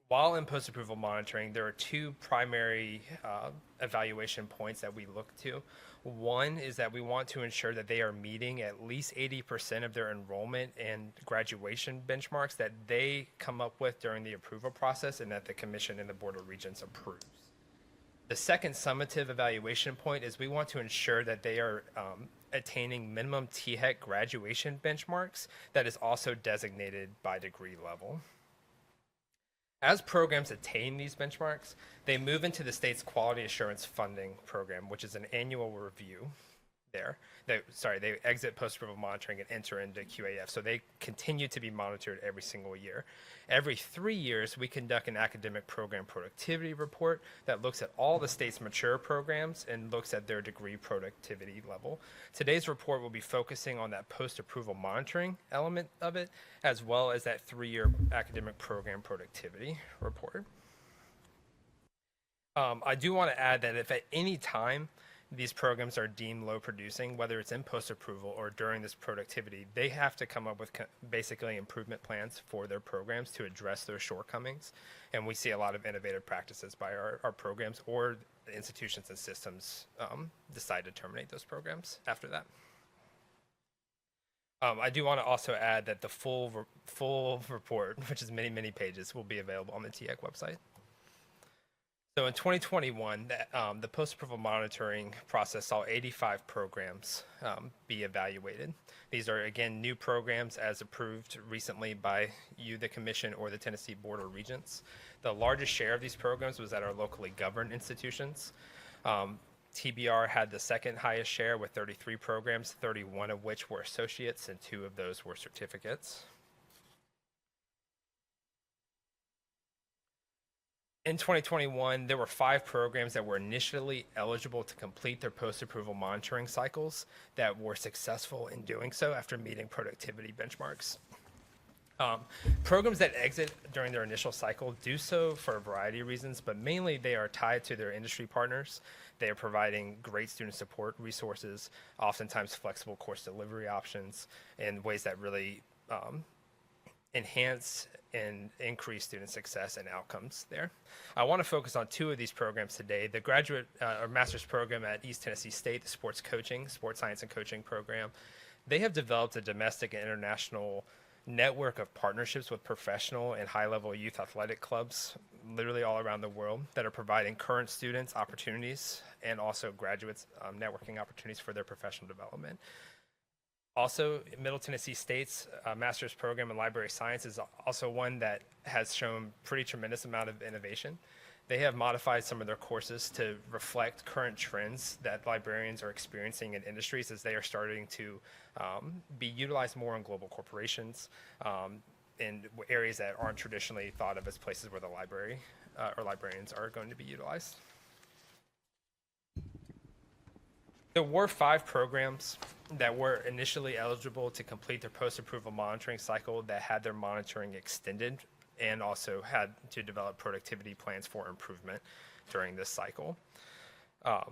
While in post-approval monitoring, there are two primary evaluation points that we look to. One is that we want to ensure that they are meeting at least 80% of their enrollment and graduation benchmarks that they come up with during the approval process and that the Commission and the Board of Regents approves. The second summative evaluation point is we want to ensure that they are attaining minimum THEC graduation benchmarks that is also designated by degree level. As programs attain these benchmarks, they move into the state's Quality Assurance Funding Program, which is an annual review there. They exit post-approval monitoring and enter into QAF, so they continue to be monitored every single year. Every 3 years, we conduct an academic program productivity report that looks at all the state's mature programs and looks at their degree productivity level. Today's report will be focusing on that post-approval monitoring element of it, as well as that 3-year academic program productivity report. I do want to add that if at any time these programs are deemed low producing, whether it's in post-approval or during this productivity, they have to come up with basically improvement plans for their programs to address those shortcomings. And we see a lot of innovative practices by our programs, or the institutions and systems decide to terminate those programs after that. I do want to also add that the full report, which is many, many pages, will be available on the THEC website. So in 2021, the post-approval monitoring process saw 85 programs be evaluated. These are, again, new programs as approved recently by you, the Commission, or the Tennessee Board of Regents. The largest share of these programs was at our locally governed institutions. TBR had the second highest share with 33 programs, 31 of which were associates, and 2 of those were certificates. In 2021, there were 5 programs that were initially eligible to complete their post-approval monitoring cycles that were successful in doing so after meeting productivity benchmarks. Programs that exit during their initial cycle do so for a variety of reasons, but mainly they are tied to their industry partners. They are providing great student support resources, oftentimes flexible course delivery options, in ways that really enhance and increase student success and outcomes there. I want to focus on 2 of these programs today. The graduate or master's program at East Tennessee State, the sports science and coaching program. They have developed a domestic and international network of partnerships with professional and high-level youth athletic clubs literally all around the world that are providing current students opportunities and also graduates networking opportunities for their professional development. Also, Middle Tennessee State's master's program in library science is also one that has shown pretty tremendous amount of innovation. They have modified some of their courses to reflect current trends that librarians are experiencing in industries as they are starting to be utilized more in global corporations in areas that aren't traditionally thought of as places where the library or librarians are going to be utilized. There were 5 programs that were initially eligible to complete their post-approval monitoring cycle that had their monitoring extended and also had to develop productivity plans for improvement during this cycle. I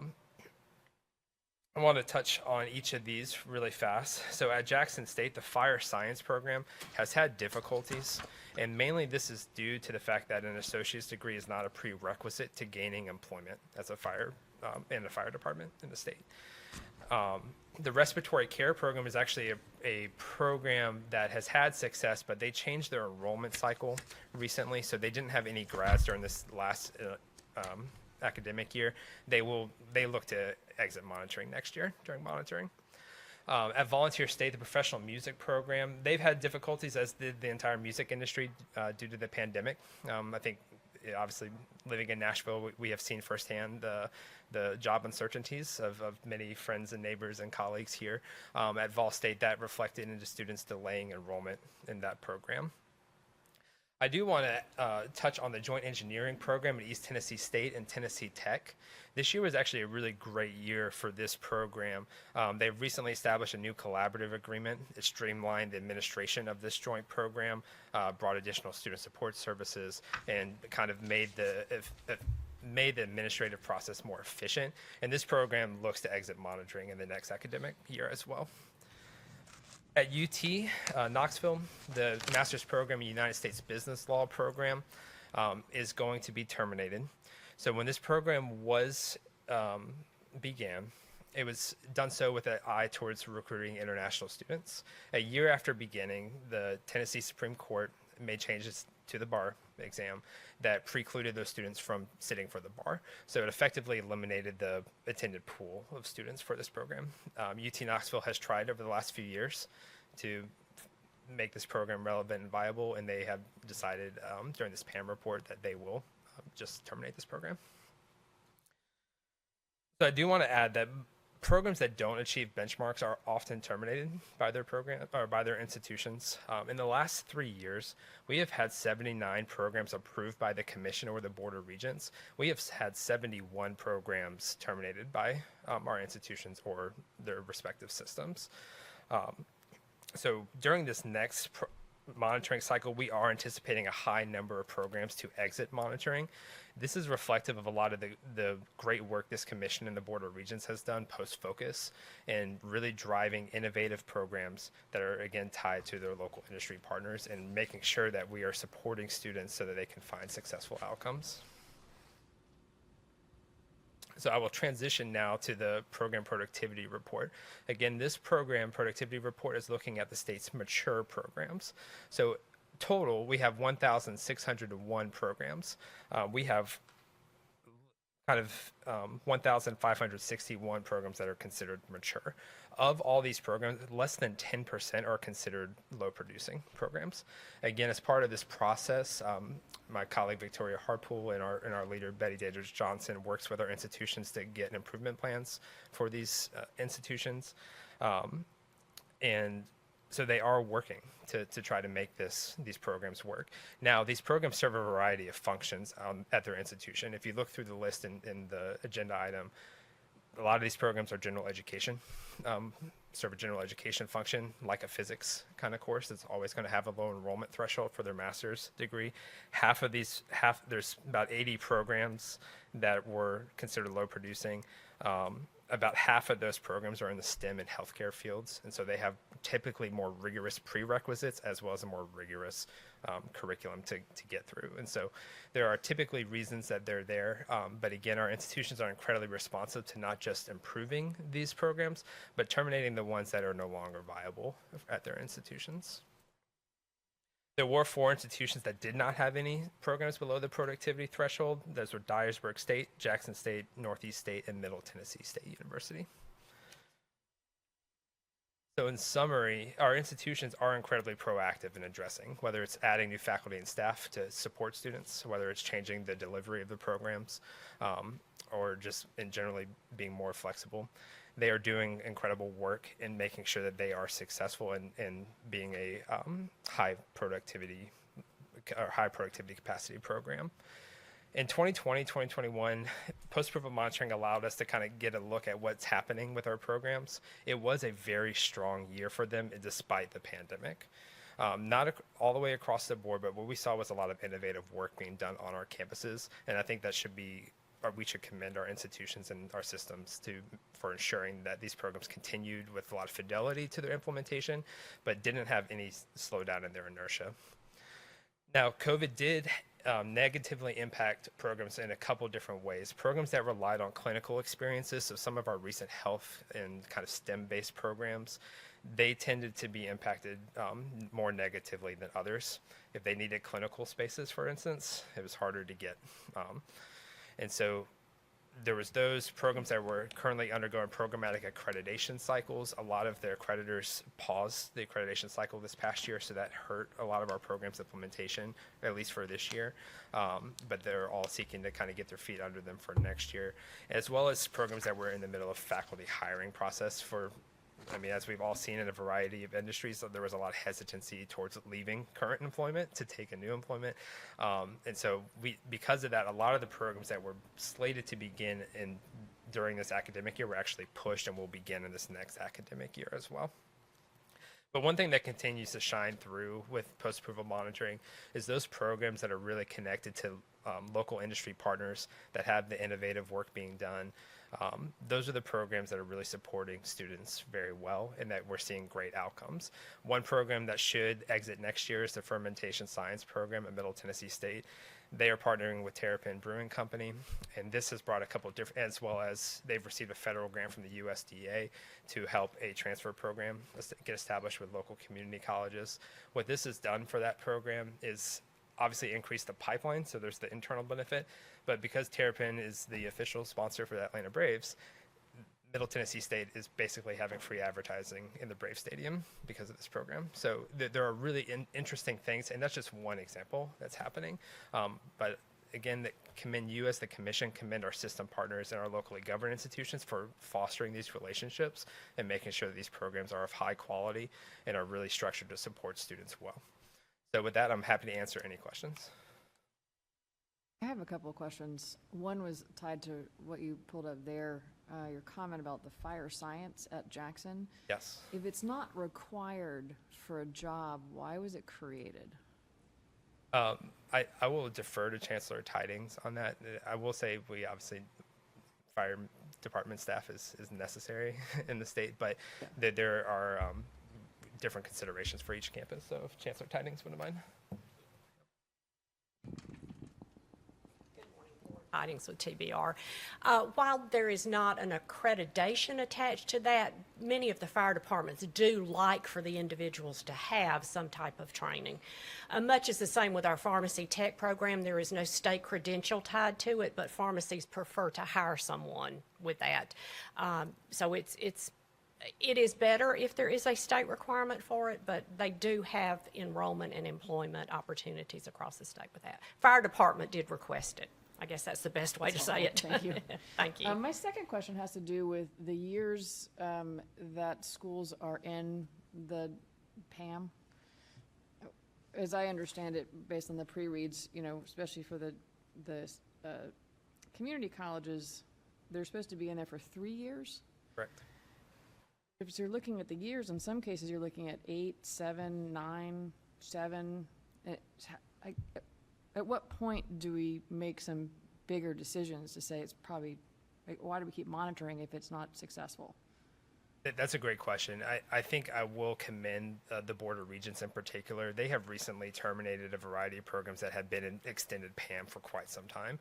want to touch on each of these really fast. So at Jackson State, the fire science program has had difficulties, and mainly this is due to the fact that an associate's degree is not a prerequisite to gaining employment as a fire in the fire department in the state. The respiratory care program is actually a program that has had success, but they changed their enrollment cycle recently, so they didn't have any grads during this last academic year. They look to exit monitoring next year during monitoring. At Volunteer State, the professional music program, they've had difficulties, as did the entire music industry, due to the pandemic. I think obviously living in Nashville, we have seen firsthand the job uncertainties of many friends and neighbors and colleagues here. At Vol State, that reflected into students delaying enrollment in that program. I do want to touch on the joint engineering program at East Tennessee State and Tennessee Tech. This year was actually a really great year for this program. They've recently established a new collaborative agreement. It streamlined the administration of this joint program, brought additional student support services, and kind of made the administrative process more efficient. And this program looks to exit monitoring in the next academic year as well. At UT Knoxville, the master's program in United States Business Law program is going to be terminated. So when this program began, it was done so with an eye towards recruiting international students. A year after beginning, the Tennessee Supreme Court made changes to the bar exam that precluded those students from sitting for the bar. So it effectively eliminated the attended pool of students for this program. UT Knoxville has tried over the last few years to make this program relevant and viable, and they have decided during this PAM report that they will just terminate this program. So I do want to add that programs that don't achieve benchmarks are often terminated by their program or by their institutions. In the last 3 years, we have had 79 programs approved by the Commission or the Board of Regents. We have had 71 programs terminated by our institutions or their respective systems. So during this next monitoring cycle, we are anticipating a high number of programs to exit monitoring. This is reflective of a lot of the great work this commission and the Board of Regents has done post-focus and really driving innovative programs that are, again, tied to their local industry partners and making sure that we are supporting students so that they can find successful outcomes. So I will transition now to the program productivity report. Again, this program productivity report is looking at the state's mature programs. So total, we have 1,601 programs. We have kind of 1,561 programs that are considered mature. Of all these programs, less than 10% are considered low-producing programs. Again, as part of this process, my colleague Victoria Harpool and our leader Betty Dadridge Johnson works with our institutions to get improvement plans for these institutions. And so they are working to try to make these programs work. Now, these programs serve a variety of functions at their institution. If you look through the list in the agenda item, a lot of these programs are general education, serve a general education function, like a physics kind of course. It's always going to have a low enrollment threshold for their master's degree. There's about 80 programs that were considered low producing. About half of those programs are in the STEM and healthcare fields, and so they have typically more rigorous prerequisites as well as a more rigorous curriculum to get through. And so there are typically reasons that they're there, but again, our institutions are incredibly responsive to not just improving these programs, but terminating the ones that are no longer viable at their institutions. There were 4 institutions that did not have any programs below the productivity threshold. Those were Dyersburg State, Jackson State, Northeast State, and Middle Tennessee State University. So in summary, our institutions are incredibly proactive in addressing, whether it's adding new faculty and staff to support students, whether it's changing the delivery of the programs, or just in generally being more flexible. They are doing incredible work in making sure that they are successful in being a high productivity capacity program. In 2020, 2021, post-approval monitoring allowed us to kind of get a look at what's happening with our programs. It was a very strong year for them despite the pandemic. Not all the way across the board, but what we saw was a lot of innovative work being done on our campuses, and I think that should be, or we should commend our institutions and our systems for ensuring that these programs continued with a lot of fidelity to their implementation, but didn't have any slowdown in their inertia. Now, COVID did negatively impact programs in a couple different ways. Programs that relied on clinical experiences, so some of our recent health and kind of STEM-based programs, they tended to be impacted more negatively than others. If they needed clinical spaces, for instance, it was harder to get. And so there was those programs that were currently undergoing programmatic accreditation cycles. A lot of their accreditors paused the accreditation cycle this past year, so that hurt a lot of our programs implementation, at least for this year. But they're all seeking to kind of get their feet under them for next year, as well as programs that were in the middle of faculty hiring process for, I mean, as we've all seen in a variety of industries, there was a lot of hesitancy towards leaving current employment to take a new employment. And so because of that, a lot of the programs that were slated to begin during this academic year were actually pushed and will begin in this next academic year as well. But one thing that continues to shine through with post-approval monitoring is those programs that are really connected to local industry partners that have the innovative work being done. Those are the programs that are really supporting students very well and that we're seeing great outcomes. One program that should exit next year is the Fermentation Science Program at Middle Tennessee State. They are partnering with Terrapin Brewing Company, and this has brought a couple of different, as well as they've received a federal grant from the USDA to help a transfer program get established with local community colleges. What this has done for that program is obviously increase the pipeline, so there's the internal benefit, but because Terrapin is the official sponsor for the Atlanta Braves, Middle Tennessee State is basically having free advertising in the Brave Stadium because of this program. So there are really interesting things, and that's just one example that's happening. But again, commend you as the commission, commend our system partners and our locally governed institutions for fostering these relationships and making sure that these programs are of high quality and are really structured to support students well. So with that, I'm happy to answer any questions. I have a couple of questions. One was tied to what you pulled up there, your comment about the fire science at Jackson. Yes. If it's not required for a job, why was it created? I will defer to Chancellor Tidings on that. I will say we obviously, fire department staff is necessary in the state, but there are different considerations for each campus. So if Chancellor Tidings wouldn't mind. Tidings with TBR. While there is not an accreditation attached to that, many of the fire departments do like for the individuals to have some type of training. Much is the same with our pharmacy tech program. There is no state credential tied to it, but pharmacies prefer to hire someone with that. So it is better if there is a state requirement for it, but they do have enrollment and employment opportunities across the state with that. Fire department did request it. I guess that's the best way to say it. Thank you. Thank you. My second question has to do with the years that schools are in the PAM. As I understand it, based on the pre-reads, especially for the community colleges, they're supposed to be in there for 3 years? Correct. If you're looking at the years, in some cases you're looking at 8, 7, 9, 7. At what point do we make some bigger decisions to say it's probably, why do we keep monitoring if it's not successful? That's a great question. I think I will commend the Board of Regents in particular. They have recently terminated a variety of programs that had been in extended PAM for quite some time.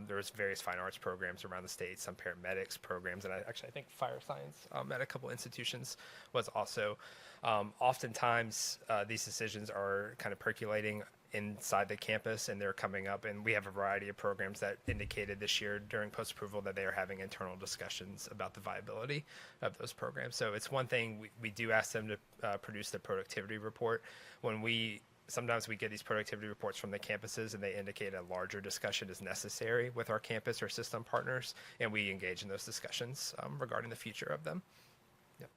There's various fine arts programs around the state, some paramedics programs, and I think fire science at a couple institutions was also. Oftentimes, these decisions are kind of percolating inside the campus, and they're coming up, and we have a variety of programs that indicated this year during post-approval that they are having internal discussions about the viability of those programs. So it's one thing, we do ask them to produce the productivity report. Sometimes we get these productivity reports from the campuses, and they indicate a larger discussion is necessary with our campus or system partners, and we engage in those discussions regarding the future of them. Yep.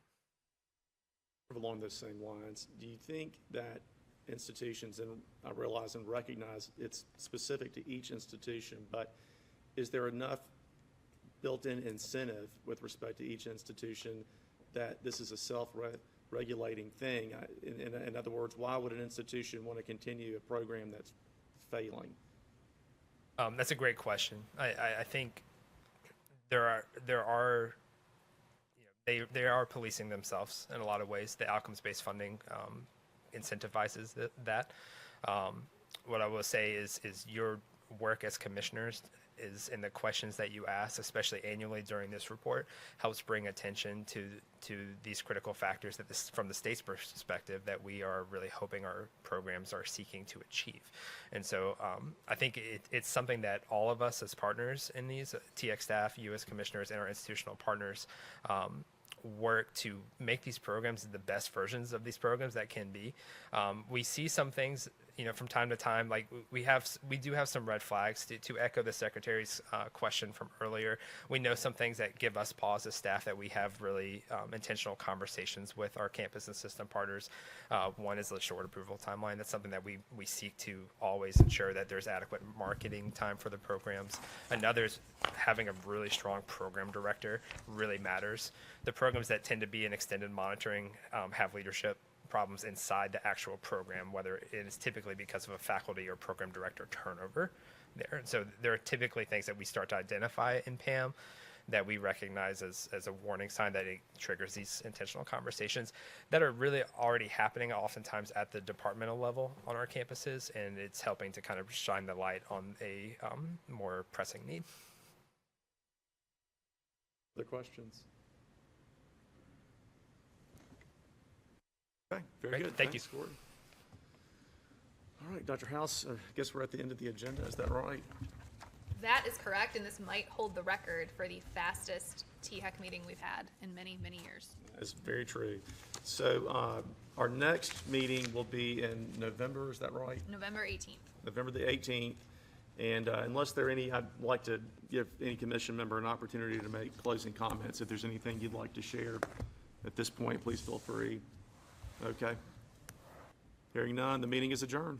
Along those same lines, do you think that institutions, and I realize and recognize it's specific to each institution, but is there enough built-in incentive with respect to each institution that this is a self-regulating thing? In other words, why would an institution want to continue a program that's failing? That's a great question. I think they are policing themselves in a lot of ways. The outcomes-based funding incentivizes that. What I will say is your work as commissioners is in the questions that you ask, especially annually during this report, helps bring attention to these critical factors that from the state's perspective that we are really hoping our programs are seeking to achieve. And so I think it's something that all of us as partners in these, THEC staff, you as commissioners, and our institutional partners, work to make these programs the best versions of these programs that can be. We see some things, from time to time, like we do have some red flags. To echo the Secretary's question from earlier, we know some things that give us pause as staff that we have really intentional conversations with our campus and system partners. One is the short approval timeline. That's something that we seek to always ensure that there's adequate marketing time for the programs. Another is having a really strong program director really matters. The programs that tend to be in extended monitoring have leadership problems inside the actual program, whether it is typically because of a faculty or program director turnover there. And so there are typically things that we start to identify in PAM that we recognize as a warning sign that it triggers these intentional conversations that are really already happening oftentimes at the departmental level on our campuses, and it's helping to kind of shine the light on a more pressing need. Other questions? Okay, very Great, good. thank Thanks, Corey. All right, Dr. House, I guess we're at the end of the agenda. Is that right? That is correct, and this might hold the record for the fastest THEC meeting we've had in many, many years. That's very true. So our next meeting will be in November, is that right? November 18th. November the 18th. And unless there are any, I'd like to give any commission member an opportunity to make closing comments. If there's anything you'd like to share at this point, please feel free. Okay. Hearing none, the meeting is adjourned.